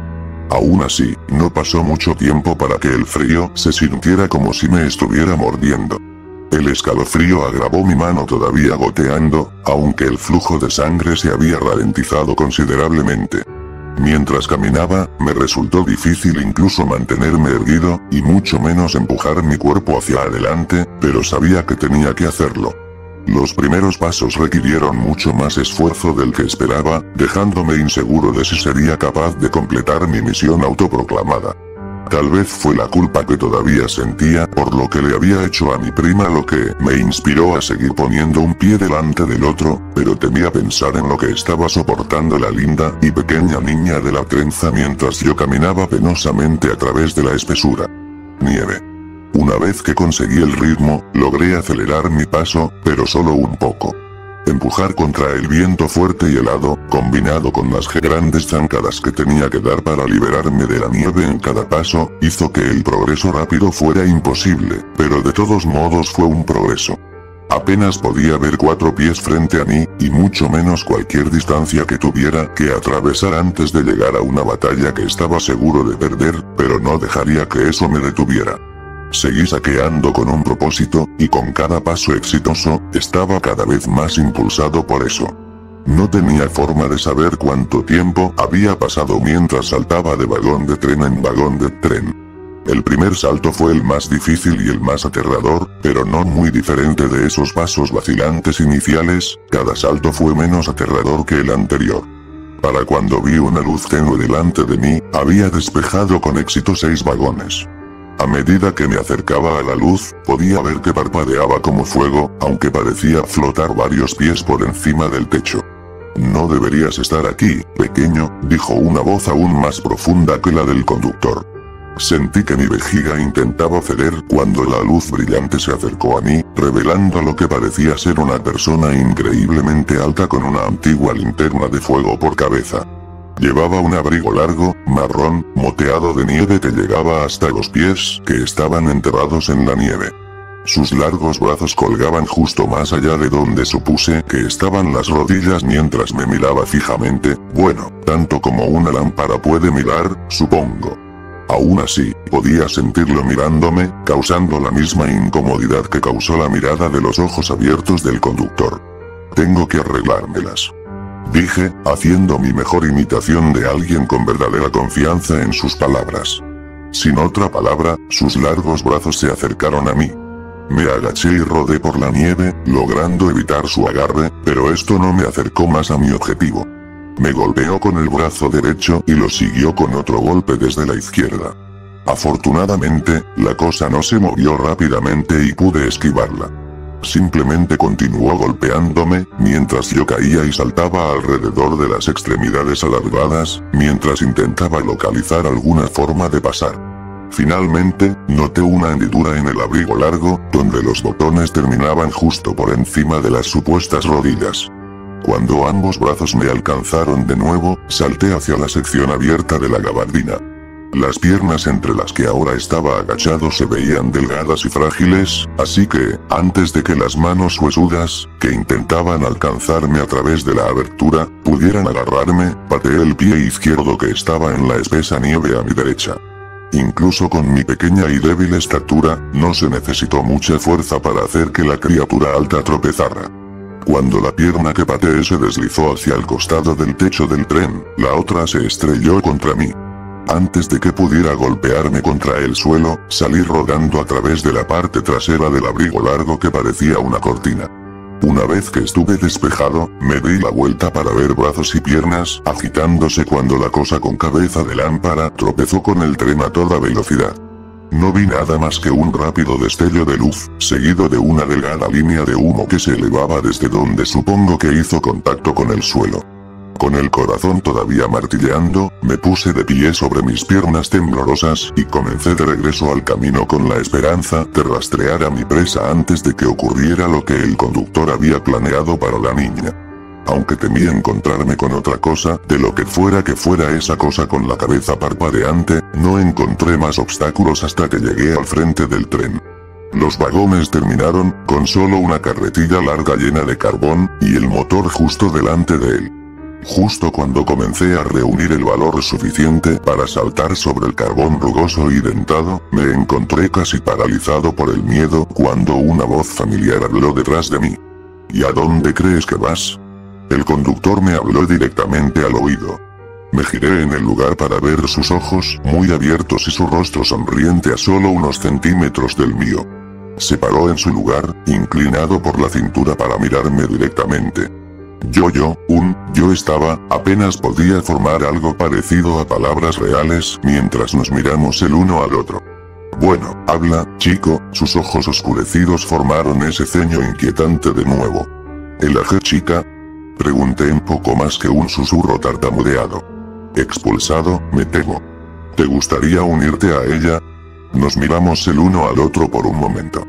Aún así, no pasó mucho tiempo para que el frío se sintiera como si me estuviera mordiendo. El escalofrío agravó mi mano todavía goteando, aunque el flujo de sangre se había ralentizado considerablemente. Mientras caminaba, me resultó difícil incluso mantenerme erguido, y mucho menos empujar mi cuerpo hacia adelante, pero sabía que tenía que hacerlo. Los primeros pasos requirieron mucho más esfuerzo del que esperaba, dejándome inseguro de si sería capaz de completar mi misión autoproclamada. Tal vez fue la culpa que todavía sentía por lo que le había hecho a mi prima lo que me inspiró a seguir poniendo un pie delante del otro, pero temía pensar en lo que estaba soportando la linda y pequeña niña de la trenza mientras yo caminaba penosamente a través de la espesura. Nieve. Una vez que conseguí el ritmo, logré acelerar mi paso, pero solo un poco. Empujar contra el viento fuerte y helado, combinado con las grandes zancadas que tenía que dar para liberarme de la nieve en cada paso, hizo que el progreso rápido fuera imposible, pero de todos modos fue un progreso. Apenas podía ver 4 pies frente a mí, y mucho menos cualquier distancia que tuviera que atravesar antes de llegar a una batalla que estaba seguro de perder, pero no dejaría que eso me detuviera. Seguí saqueando con un propósito, y con cada paso exitoso, estaba cada vez más impulsado por eso. No tenía forma de saber cuánto tiempo había pasado mientras saltaba de vagón de tren en vagón de tren. El primer salto fue el más difícil y el más aterrador, pero no muy diferente de esos pasos vacilantes iniciales, cada salto fue menos aterrador que el anterior. Para cuando vi una luz tenue delante de mí, había despejado con éxito 6 vagones. A medida que me acercaba a la luz, podía ver que parpadeaba como fuego, aunque parecía flotar varios pies por encima del techo. No deberías estar aquí, pequeño, dijo una voz aún más profunda que la del conductor. Sentí que mi vejiga intentaba ceder cuando la luz brillante se acercó a mí, revelando lo que parecía ser una persona increíblemente alta con una antigua linterna de fuego por cabeza. Llevaba un abrigo largo, marrón, moteado de nieve que llegaba hasta los pies, que estaban enterrados en la nieve. Sus largos brazos colgaban justo más allá de donde supuse que estaban las rodillas mientras me miraba fijamente, bueno, tanto como una lámpara puede mirar, supongo. Aún así, podía sentirlo mirándome, causando la misma incomodidad que causó la mirada de los ojos abiertos del conductor. Tengo que arreglármelas, dije, haciendo mi mejor imitación de alguien con verdadera confianza en sus palabras. Sin otra palabra, sus largos brazos se acercaron a mí. Me agaché y rodé por la nieve, logrando evitar su agarre, pero esto no me acercó más a mi objetivo. Me golpeó con el brazo derecho y lo siguió con otro golpe desde la izquierda. Afortunadamente, la cosa no se movió rápidamente y pude esquivarla. Simplemente continuó golpeándome, mientras yo caía y saltaba alrededor de las extremidades alargadas, mientras intentaba localizar alguna forma de pasar. Finalmente, noté una hendidura en el abrigo largo, donde los botones terminaban justo por encima de las supuestas rodillas. Cuando ambos brazos me alcanzaron de nuevo, salté hacia la sección abierta de la gabardina. Las piernas entre las que ahora estaba agachado se veían delgadas y frágiles, así que, antes de que las manos huesudas, que intentaban alcanzarme a través de la abertura, pudieran agarrarme, pateé el pie izquierdo que estaba en la espesa nieve a mi derecha. Incluso con mi pequeña y débil estatura, no se necesitó mucha fuerza para hacer que la criatura alta tropezara. Cuando la pierna que pateé se deslizó hacia el costado del techo del tren, la otra se estrelló contra mí. Antes de que pudiera golpearme contra el suelo, salí rodando a través de la parte trasera del abrigo largo que parecía una cortina. Una vez que estuve despejado, me di la vuelta para ver brazos y piernas agitándose cuando la cosa con cabeza de lámpara tropezó con el tren a toda velocidad. No vi nada más que un rápido destello de luz, seguido de una delgada línea de humo que se elevaba desde donde supongo que hizo contacto con el suelo. Con el corazón todavía martilleando, me puse de pie sobre mis piernas temblorosas y comencé de regreso al camino con la esperanza de rastrear a mi presa antes de que ocurriera lo que el conductor había planeado para la niña. Aunque temía encontrarme con otra cosa, de lo que fuera esa cosa con la cabeza parpadeante, no encontré más obstáculos hasta que llegué al frente del tren. Los vagones terminaron, con solo una carretilla larga llena de carbón, y el motor justo delante de él. Justo cuando comencé a reunir el valor suficiente para saltar sobre el carbón rugoso y dentado, me encontré casi paralizado por el miedo cuando una voz familiar habló detrás de mí. ¿Y a dónde crees que vas? El conductor me habló directamente al oído. Me giré en el lugar para ver sus ojos, muy abiertos y su rostro sonriente a solo unos centímetros del mío. Se paró en su lugar, inclinado por la cintura para mirarme directamente. Yo estaba, apenas podía formar algo parecido a palabras reales mientras nos miramos el uno al otro. Bueno, habla, chico, sus ojos oscurecidos formaron ese ceño inquietante de nuevo. ¿El aje chica? Pregunté en poco más que un susurro tartamudeado. Expulsado, me temo. ¿Te gustaría unirte a ella? Nos miramos el uno al otro por un momento.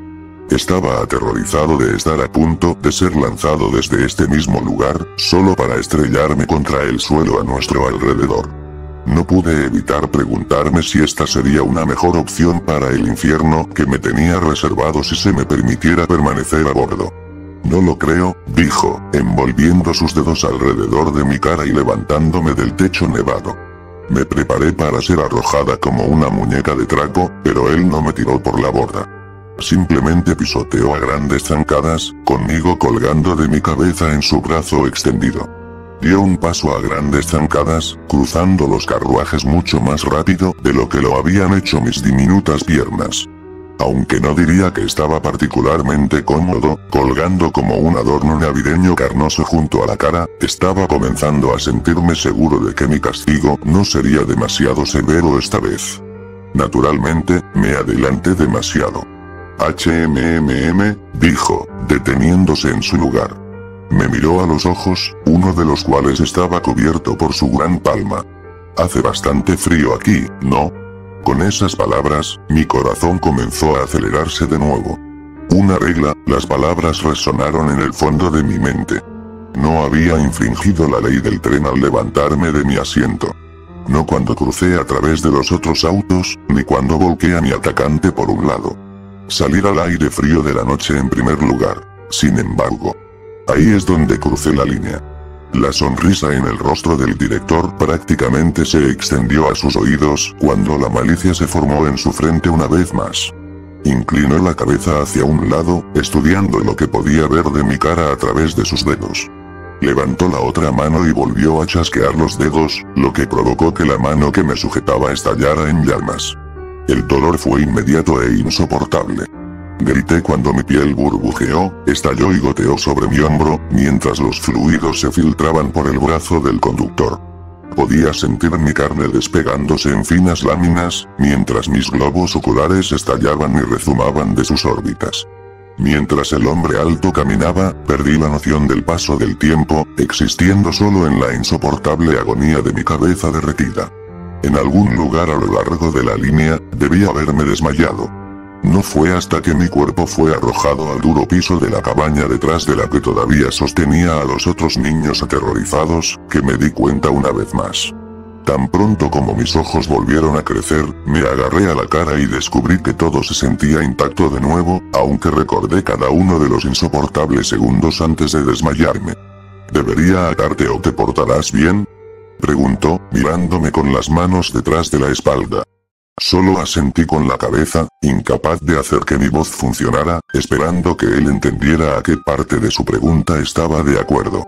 Estaba aterrorizado de estar a punto de ser lanzado desde este mismo lugar, solo para estrellarme contra el suelo a nuestro alrededor. No pude evitar preguntarme si esta sería una mejor opción para el infierno que me tenía reservado si se me permitiera permanecer a bordo. No lo creo, dijo, envolviendo sus dedos alrededor de mi cara y levantándome del techo nevado. Me preparé para ser arrojada como una muñeca de trapo, pero él no me tiró por la borda. Simplemente pisoteó a grandes zancadas, conmigo colgando de mi cabeza en su brazo extendido. Dio un paso a grandes zancadas, cruzando los carruajes mucho más rápido de lo que lo habían hecho mis diminutas piernas. Aunque no diría que estaba particularmente cómodo, colgando como un adorno navideño carnoso junto a la cara, estaba comenzando a sentirme seguro de que mi castigo no sería demasiado severo esta vez. Naturalmente, me adelanté demasiado. Dijo, deteniéndose en su lugar. Me miró a los ojos, uno de los cuales estaba cubierto por su gran palma. Hace bastante frío aquí, ¿no? Con esas palabras, mi corazón comenzó a acelerarse de nuevo. Una regla, las palabras resonaron en el fondo de mi mente. No había infringido la ley del tren al levantarme de mi asiento. No cuando crucé a través de los otros autos, ni cuando volqué a mi atacante por un lado. Salir al aire frío de la noche en primer lugar, sin embargo. Ahí es donde crucé la línea. La sonrisa en el rostro del director prácticamente se extendió a sus oídos cuando la malicia se formó en su frente una vez más. Inclinó la cabeza hacia un lado, estudiando lo que podía ver de mi cara a través de sus dedos. Levantó la otra mano y volvió a chasquear los dedos, lo que provocó que la mano que me sujetaba estallara en llamas. El dolor fue inmediato e insoportable. Grité cuando mi piel burbujeó, estalló y goteó sobre mi hombro, mientras los fluidos se filtraban por el brazo del conductor. Podía sentir mi carne despegándose en finas láminas, mientras mis globos oculares estallaban y rezumaban de sus órbitas. Mientras el hombre alto caminaba, perdí la noción del paso del tiempo, existiendo solo en la insoportable agonía de mi cabeza derretida. En algún lugar a lo largo de la línea, debía haberme desmayado. No fue hasta que mi cuerpo fue arrojado al duro piso de la cabaña detrás de la que todavía sostenía a los otros niños aterrorizados, que me di cuenta una vez más. Tan pronto como mis ojos volvieron a crecer, me agarré a la cara y descubrí que todo se sentía intacto de nuevo, aunque recordé cada uno de los insoportables segundos antes de desmayarme. ¿Debería atarte o te portarás bien?, preguntó, mirándome con las manos detrás de la espalda. Solo asentí con la cabeza, incapaz de hacer que mi voz funcionara, esperando que él entendiera a qué parte de su pregunta estaba de acuerdo.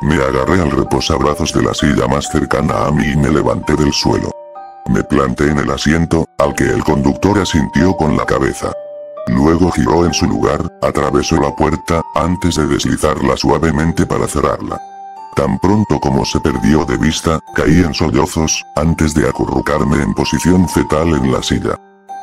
Me agarré al reposabrazos de la silla más cercana a mí y me levanté del suelo. Me planté en el asiento, al que el conductor asintió con la cabeza. Luego giró en su lugar, atravesó la puerta, antes de deslizarla suavemente para cerrarla. Tan pronto como se perdió de vista, caí en sollozos, antes de acurrucarme en posición fetal en la silla.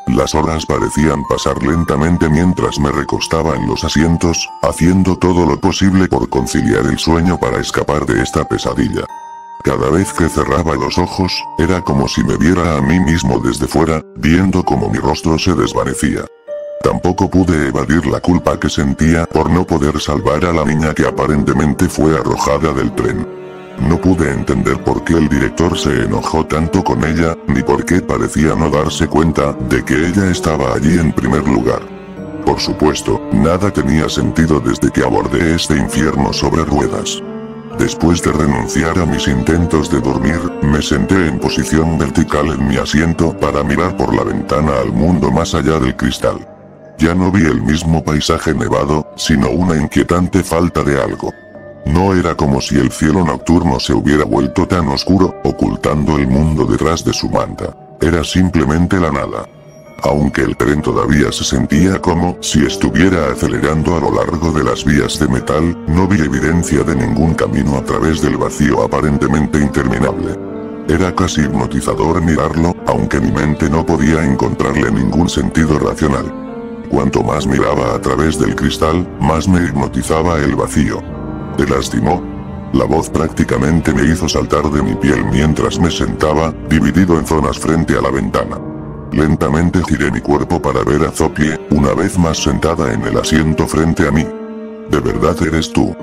Las horas parecían pasar lentamente mientras me recostaba en los asientos, haciendo todo lo posible por conciliar el sueño para escapar de esta pesadilla. Cada vez que cerraba los ojos, era como si me viera a mí mismo desde fuera, viendo cómo mi rostro se desvanecía. Tampoco pude evadir la culpa que sentía por no poder salvar a la niña que aparentemente fue arrojada del tren. No pude entender por qué el director se enojó tanto con ella, ni por qué parecía no darse cuenta de que ella estaba allí en primer lugar. Por supuesto, nada tenía sentido desde que abordé este infierno sobre ruedas. Después de renunciar a mis intentos de dormir, me senté en posición vertical en mi asiento para mirar por la ventana al mundo más allá del cristal. Ya no vi el mismo paisaje nevado, sino una inquietante falta de algo. No era como si el cielo nocturno se hubiera vuelto tan oscuro, ocultando el mundo detrás de su manta. Era simplemente la nada. Aunque el tren todavía se sentía como si estuviera acelerando a lo largo de las vías de metal, no vi evidencia de ningún camino a través del vacío aparentemente interminable. Era casi hipnotizador mirarlo, aunque mi mente no podía encontrarle ningún sentido racional. Cuanto más miraba a través del cristal, más me hipnotizaba el vacío. ¿Te lastimó? La voz prácticamente me hizo saltar de mi piel mientras me sentaba, dividido en zonas frente a la ventana. Lentamente giré mi cuerpo para ver a Zopie, una vez más sentada en el asiento frente a mí. ¿De verdad eres tú?,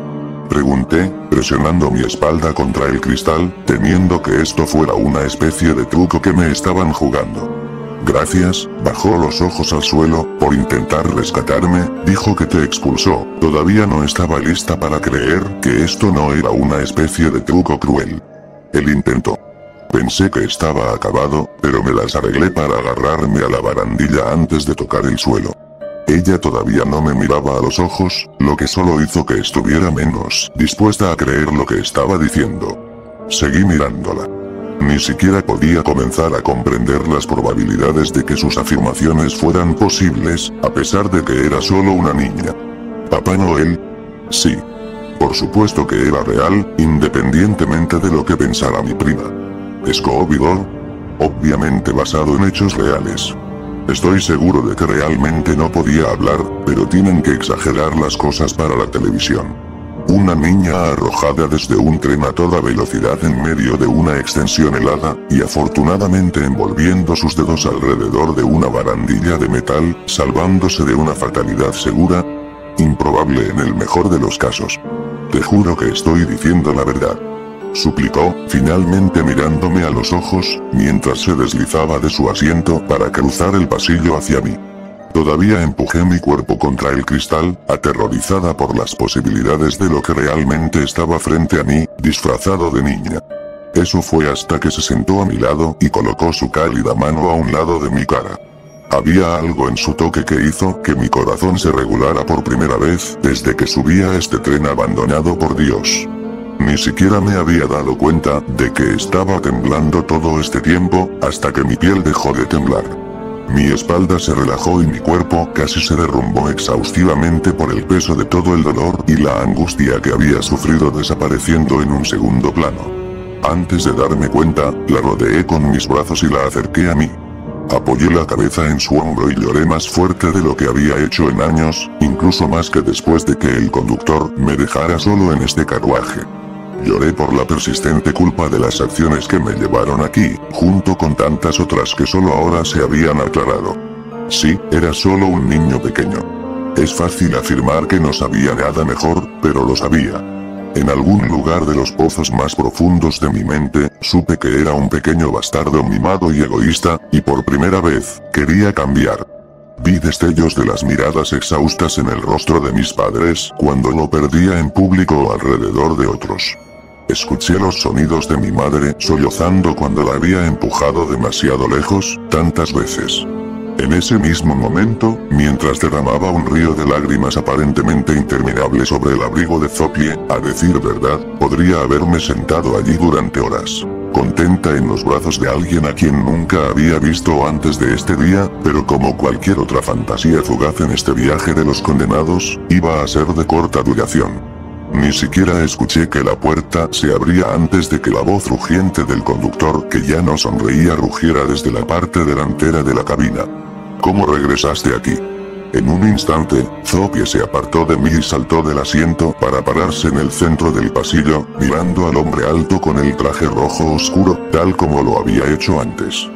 pregunté, presionando mi espalda contra el cristal, temiendo que esto fuera una especie de truco que me estaban jugando. Gracias, bajó los ojos al suelo, por intentar rescatarme, dijo que te expulsó. Todavía no estaba lista para creer que esto no era una especie de truco cruel. Él intentó. Pensé que estaba acabado, pero me las arreglé para agarrarme a la barandilla antes de tocar el suelo. Ella todavía no me miraba a los ojos, lo que solo hizo que estuviera menos dispuesta a creer lo que estaba diciendo. Seguí mirándola. Ni siquiera podía comenzar a comprender las probabilidades de que sus afirmaciones fueran posibles, a pesar de que era solo una niña. ¿Papá Noel? Sí. Por supuesto que era real, independientemente de lo que pensara mi prima. ¿Scooby-Doo? Obviamente basado en hechos reales. Estoy seguro de que realmente no podía hablar, pero tienen que exagerar las cosas para la televisión. Una niña arrojada desde un tren a toda velocidad en medio de una extensión helada, y afortunadamente envolviendo sus dedos alrededor de una barandilla de metal, salvándose de una fatalidad segura. Improbable en el mejor de los casos. Te juro que estoy diciendo la verdad, suplicó, finalmente mirándome a los ojos, mientras se deslizaba de su asiento para cruzar el pasillo hacia mí. Todavía empujé mi cuerpo contra el cristal, aterrorizada por las posibilidades de lo que realmente estaba frente a mí, disfrazado de niña. Eso fue hasta que se sentó a mi lado y colocó su cálida mano a un lado de mi cara. Había algo en su toque que hizo que mi corazón se regulara por primera vez desde que subí a este tren abandonado por Dios. Ni siquiera me había dado cuenta de que estaba temblando todo este tiempo, hasta que mi piel dejó de temblar. Mi espalda se relajó y mi cuerpo casi se derrumbó exhaustivamente por el peso de todo el dolor y la angustia que había sufrido desapareciendo en un segundo plano. Antes de darme cuenta, la rodeé con mis brazos y la acerqué a mí. Apoyé la cabeza en su hombro y lloré más fuerte de lo que había hecho en años, incluso más que después de que el conductor me dejara solo en este carruaje. Lloré por la persistente culpa de las acciones que me llevaron aquí, junto con tantas otras que solo ahora se habían aclarado. Sí, era solo un niño pequeño. Es fácil afirmar que no sabía nada mejor, pero lo sabía. En algún lugar de los pozos más profundos de mi mente, supe que era un pequeño bastardo mimado y egoísta, y por primera vez, quería cambiar. Vi destellos de las miradas exhaustas en el rostro de mis padres cuando lo perdía en público o alrededor de otros. Escuché los sonidos de mi madre sollozando cuando la había empujado demasiado lejos, tantas veces. En ese mismo momento, mientras derramaba un río de lágrimas aparentemente interminable sobre el abrigo de Zopie, a decir verdad, podría haberme sentado allí durante horas, contenta en los brazos de alguien a quien nunca había visto antes de este día, pero como cualquier otra fantasía fugaz en este viaje de los condenados, iba a ser de corta duración. Ni siquiera escuché que la puerta se abría antes de que la voz rugiente del conductor, que ya no sonreía, rugiera desde la parte delantera de la cabina. ¿Cómo regresaste aquí? En un instante, Zopie se apartó de mí y saltó del asiento para pararse en el centro del pasillo, mirando al hombre alto con el traje rojo oscuro, tal como lo había hecho antes.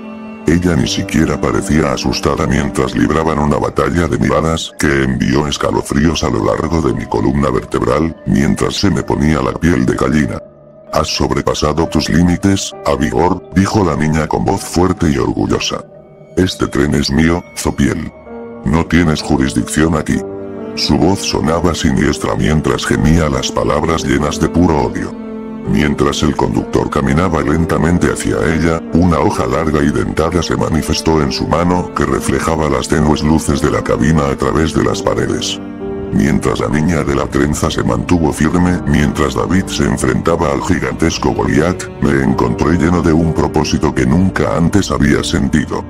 Ella ni siquiera parecía asustada mientras libraban una batalla de miradas que envió escalofríos a lo largo de mi columna vertebral, mientras se me ponía la piel de gallina. Has sobrepasado tus límites, Avigor, dijo la niña con voz fuerte y orgullosa. Este tren es mío, Zopiel. No tienes jurisdicción aquí. Su voz sonaba siniestra mientras gemía las palabras llenas de puro odio. Mientras el conductor caminaba lentamente hacia ella, una hoja larga y dentada se manifestó en su mano que reflejaba las tenues luces de la cabina a través de las paredes. Mientras la niña de la trenza se mantuvo firme mientras David se enfrentaba al gigantesco Goliat, me encontré lleno de un propósito que nunca antes había sentido.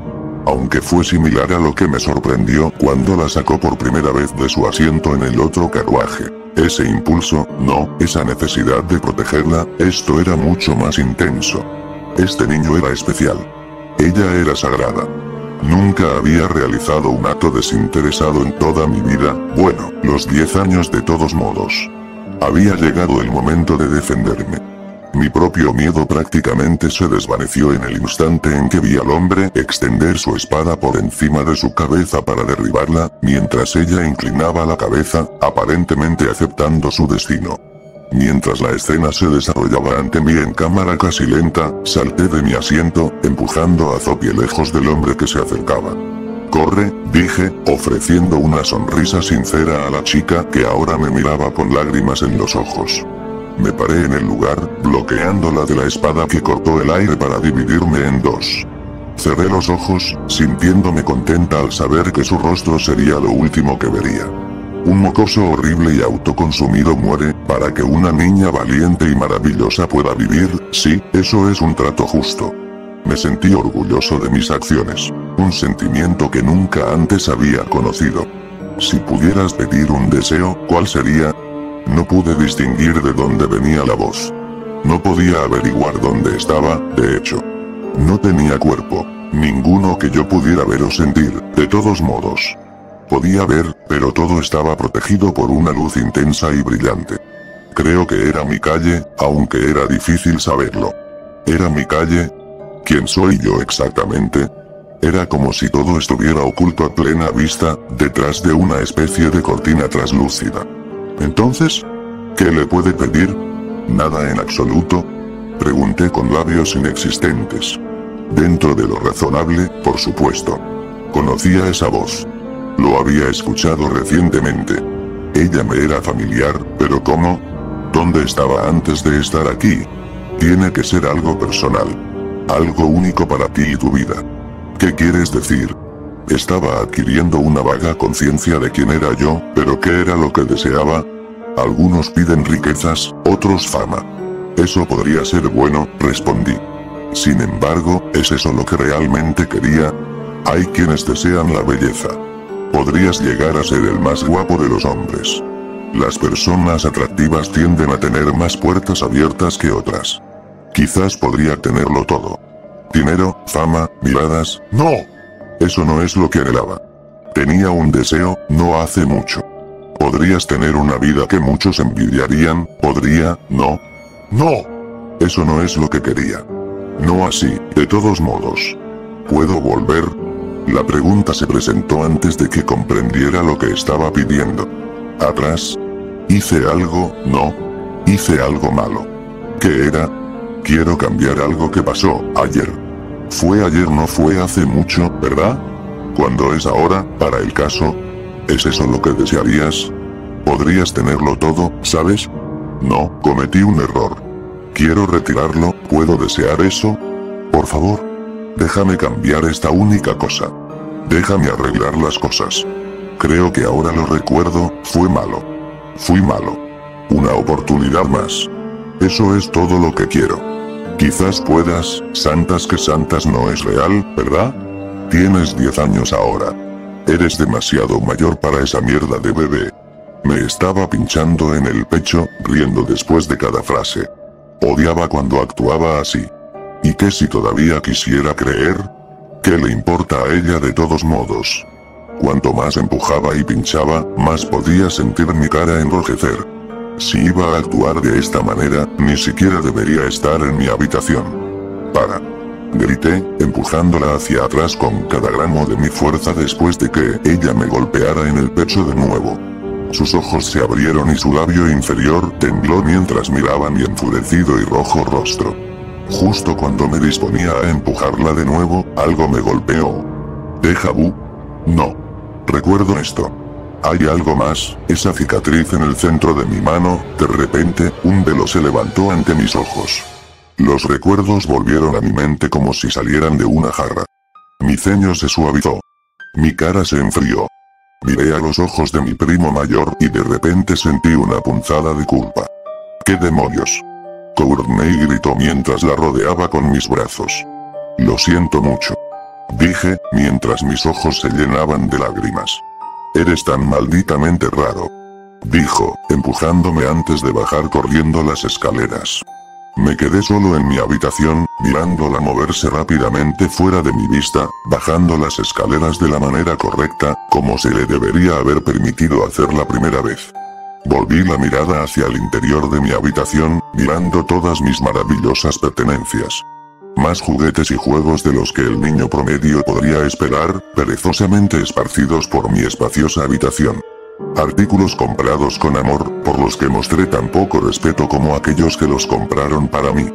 Aunque fue similar a lo que me sorprendió cuando la sacó por primera vez de su asiento en el otro carruaje. Ese impulso, no, esa necesidad de protegerla, esto era mucho más intenso. Este niño era especial. Ella era sagrada. Nunca había realizado un acto desinteresado en toda mi vida, bueno, los 10 años de todos modos. Había llegado el momento de defenderme. Mi propio miedo prácticamente se desvaneció en el instante en que vi al hombre extender su espada por encima de su cabeza para derribarla, mientras ella inclinaba la cabeza, aparentemente aceptando su destino. Mientras la escena se desarrollaba ante mí en cámara casi lenta, salté de mi asiento, empujando a Zopie lejos del hombre que se acercaba. «Corre», dije, ofreciendo una sonrisa sincera a la chica que ahora me miraba con lágrimas en los ojos. Me paré en el lugar, bloqueándola de la espada que cortó el aire para dividirme en dos. Cerré los ojos, sintiéndome contenta al saber que su rostro sería lo último que vería. Un mocoso horrible y autoconsumido muere, para que una niña valiente y maravillosa pueda vivir, sí, eso es un trato justo. Me sentí orgulloso de mis acciones, un sentimiento que nunca antes había conocido. Si pudieras pedir un deseo, ¿cuál sería? No pude distinguir de dónde venía la voz. No podía averiguar dónde estaba, de hecho. No tenía cuerpo, ninguno que yo pudiera ver o sentir, de todos modos. Podía ver, pero todo estaba protegido por una luz intensa y brillante. Creo que era mi calle, aunque era difícil saberlo. ¿Era mi calle? ¿Quién soy yo exactamente? Era como si todo estuviera oculto a plena vista, detrás de una especie de cortina traslúcida. Entonces, ¿qué le puede pedir? ¿Nada en absoluto? Pregunté con labios inexistentes. Dentro de lo razonable, por supuesto. Conocía esa voz. Lo había escuchado recientemente. Ella me era familiar, pero ¿cómo? ¿Dónde estaba antes de estar aquí? Tiene que ser algo personal. Algo único para ti y tu vida. ¿Qué quieres decir? Estaba adquiriendo una vaga conciencia de quién era yo, pero ¿qué era lo que deseaba? Algunos piden riquezas, otros fama. Eso podría ser bueno, respondí. Sin embargo, ¿es eso lo que realmente quería? Hay quienes desean la belleza. Podrías llegar a ser el más guapo de los hombres. Las personas atractivas tienden a tener más puertas abiertas que otras. Quizás podría tenerlo todo. Dinero, fama, miradas, ¡no! Eso no es lo que anhelaba. Tenía un deseo, no hace mucho. Podrías tener una vida que muchos envidiarían, podría, no. ¡No! Eso no es lo que quería. No así, de todos modos. ¿Puedo volver? La pregunta se presentó antes de que comprendiera lo que estaba pidiendo. ¿Atrás? ¿Hice algo? No. Hice algo malo. ¿Qué era? Quiero cambiar algo que pasó ayer. Fue ayer, no fue hace mucho, ¿verdad? ¿Cuándo es ahora, para el caso? ¿Es eso lo que desearías? Podrías tenerlo todo, ¿sabes? No, cometí un error. Quiero retirarlo, ¿puedo desear eso? Por favor. Déjame cambiar esta única cosa. Déjame arreglar las cosas. Creo que ahora lo recuerdo, fue malo. Fui malo. Una oportunidad más. Eso es todo lo que quiero. Quizás puedas, Santas, que Santas no es real, ¿verdad? Tienes 10 años ahora. Eres demasiado mayor para esa mierda de bebé. Me estaba pinchando en el pecho, riendo después de cada frase. Odiaba cuando actuaba así. ¿Y qué si todavía quisiera creer? ¿Qué le importa a ella de todos modos? Cuanto más empujaba y pinchaba, más podía sentir mi cara enrojecer. Si iba a actuar de esta manera, ni siquiera debería estar en mi habitación. Para. Grité, empujándola hacia atrás con cada gramo de mi fuerza después de que ella me golpeara en el pecho de nuevo. Sus ojos se abrieron y su labio inferior tembló mientras miraba mi enfurecido y rojo rostro. Justo cuando me disponía a empujarla de nuevo, algo me golpeó. ¿Déjà vu? No. Recuerdo esto. Hay algo más, esa cicatriz en el centro de mi mano. De repente, un velo se levantó ante mis ojos. Los recuerdos volvieron a mi mente como si salieran de una jarra. Mi ceño se suavizó. Mi cara se enfrió. Miré a los ojos de mi primo mayor y de repente sentí una punzada de culpa. ¿Qué demonios? Courtney gritó mientras la rodeaba con mis brazos. Lo siento mucho. Dije, mientras mis ojos se llenaban de lágrimas. Eres tan malditamente raro. Dijo, empujándome antes de bajar corriendo las escaleras. Me quedé solo en mi habitación, mirándola moverse rápidamente fuera de mi vista, bajando las escaleras de la manera correcta, como se le debería haber permitido hacer la primera vez. Volví la mirada hacia el interior de mi habitación, mirando todas mis maravillosas pertenencias. Más juguetes y juegos de los que el niño promedio podría esperar, perezosamente esparcidos por mi espaciosa habitación. Artículos comprados con amor, por los que mostré tan poco respeto como aquellos que los compraron para mí.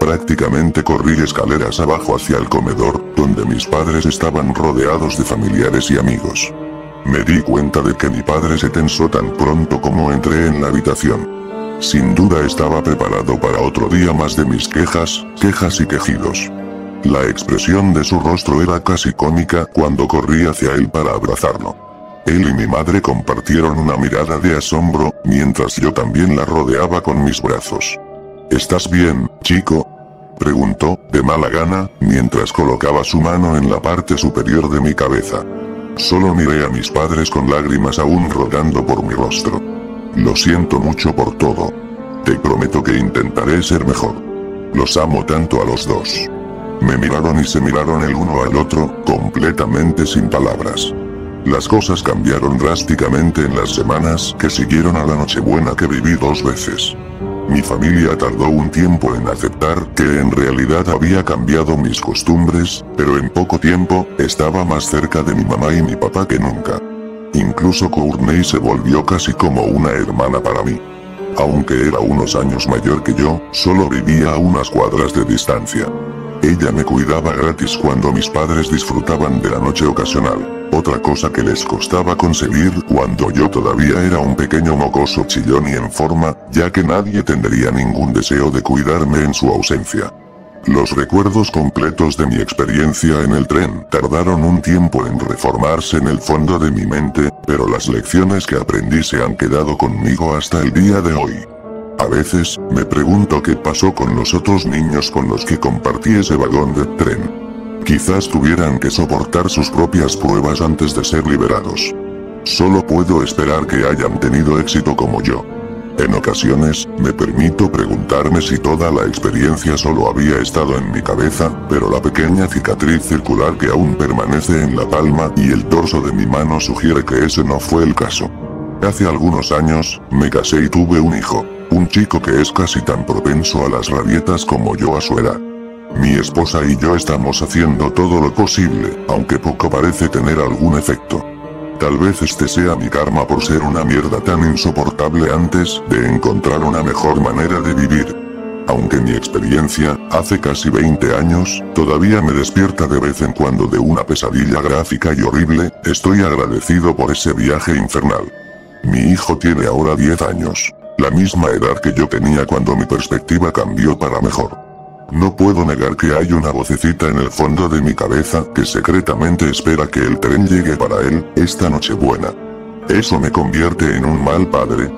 Prácticamente corrí escaleras abajo hacia el comedor, donde mis padres estaban rodeados de familiares y amigos. Me di cuenta de que mi padre se tensó tan pronto como entré en la habitación. Sin duda estaba preparado para otro día más de mis quejas y quejidos. La expresión de su rostro era casi cómica cuando corrí hacia él para abrazarlo. Él y mi madre compartieron una mirada de asombro, mientras yo también la rodeaba con mis brazos. ¿Estás bien, chico?, preguntó, de mala gana, mientras colocaba su mano en la parte superior de mi cabeza. Solo miré a mis padres con lágrimas aún rodando por mi rostro. Lo siento mucho por todo. Te prometo que intentaré ser mejor. Los amo tanto a los dos. Me miraron y se miraron el uno al otro, completamente sin palabras. Las cosas cambiaron drásticamente en las semanas que siguieron a la Nochebuena que viví 2 veces. Mi familia tardó un tiempo en aceptar que en realidad había cambiado mis costumbres, pero en poco tiempo, estaba más cerca de mi mamá y mi papá que nunca. Incluso Courtney se volvió casi como una hermana para mí. Aunque era unos años mayor que yo, solo vivía a unas cuadras de distancia. Ella me cuidaba gratis cuando mis padres disfrutaban de la noche ocasional, otra cosa que les costaba conseguir cuando yo todavía era un pequeño mocoso chillón y en forma, ya que nadie tendría ningún deseo de cuidarme en su ausencia. Los recuerdos completos de mi experiencia en el tren tardaron un tiempo en reformarse en el fondo de mi mente, pero las lecciones que aprendí se han quedado conmigo hasta el día de hoy. A veces, me pregunto qué pasó con los otros niños con los que compartí ese vagón de tren. Quizás tuvieran que soportar sus propias pruebas antes de ser liberados. Solo puedo esperar que hayan tenido éxito como yo. En ocasiones, me permito preguntarme si toda la experiencia solo había estado en mi cabeza, pero la pequeña cicatriz circular que aún permanece en la palma y el torso de mi mano sugiere que ese no fue el caso. Hace algunos años, me casé y tuve un hijo, un chico que es casi tan propenso a las rabietas como yo a su edad. Mi esposa y yo estamos haciendo todo lo posible, aunque poco parece tener algún efecto. Tal vez este sea mi karma por ser una mierda tan insoportable antes de encontrar una mejor manera de vivir. Aunque mi experiencia, hace casi 20 años, todavía me despierta de vez en cuando de una pesadilla gráfica y horrible, estoy agradecido por ese viaje infernal. Mi hijo tiene ahora 10 años. La misma edad que yo tenía cuando mi perspectiva cambió para mejor. No puedo negar que hay una vocecita en el fondo de mi cabeza que secretamente espera que el tren llegue para él, esta Nochebuena. Eso me convierte en un mal padre,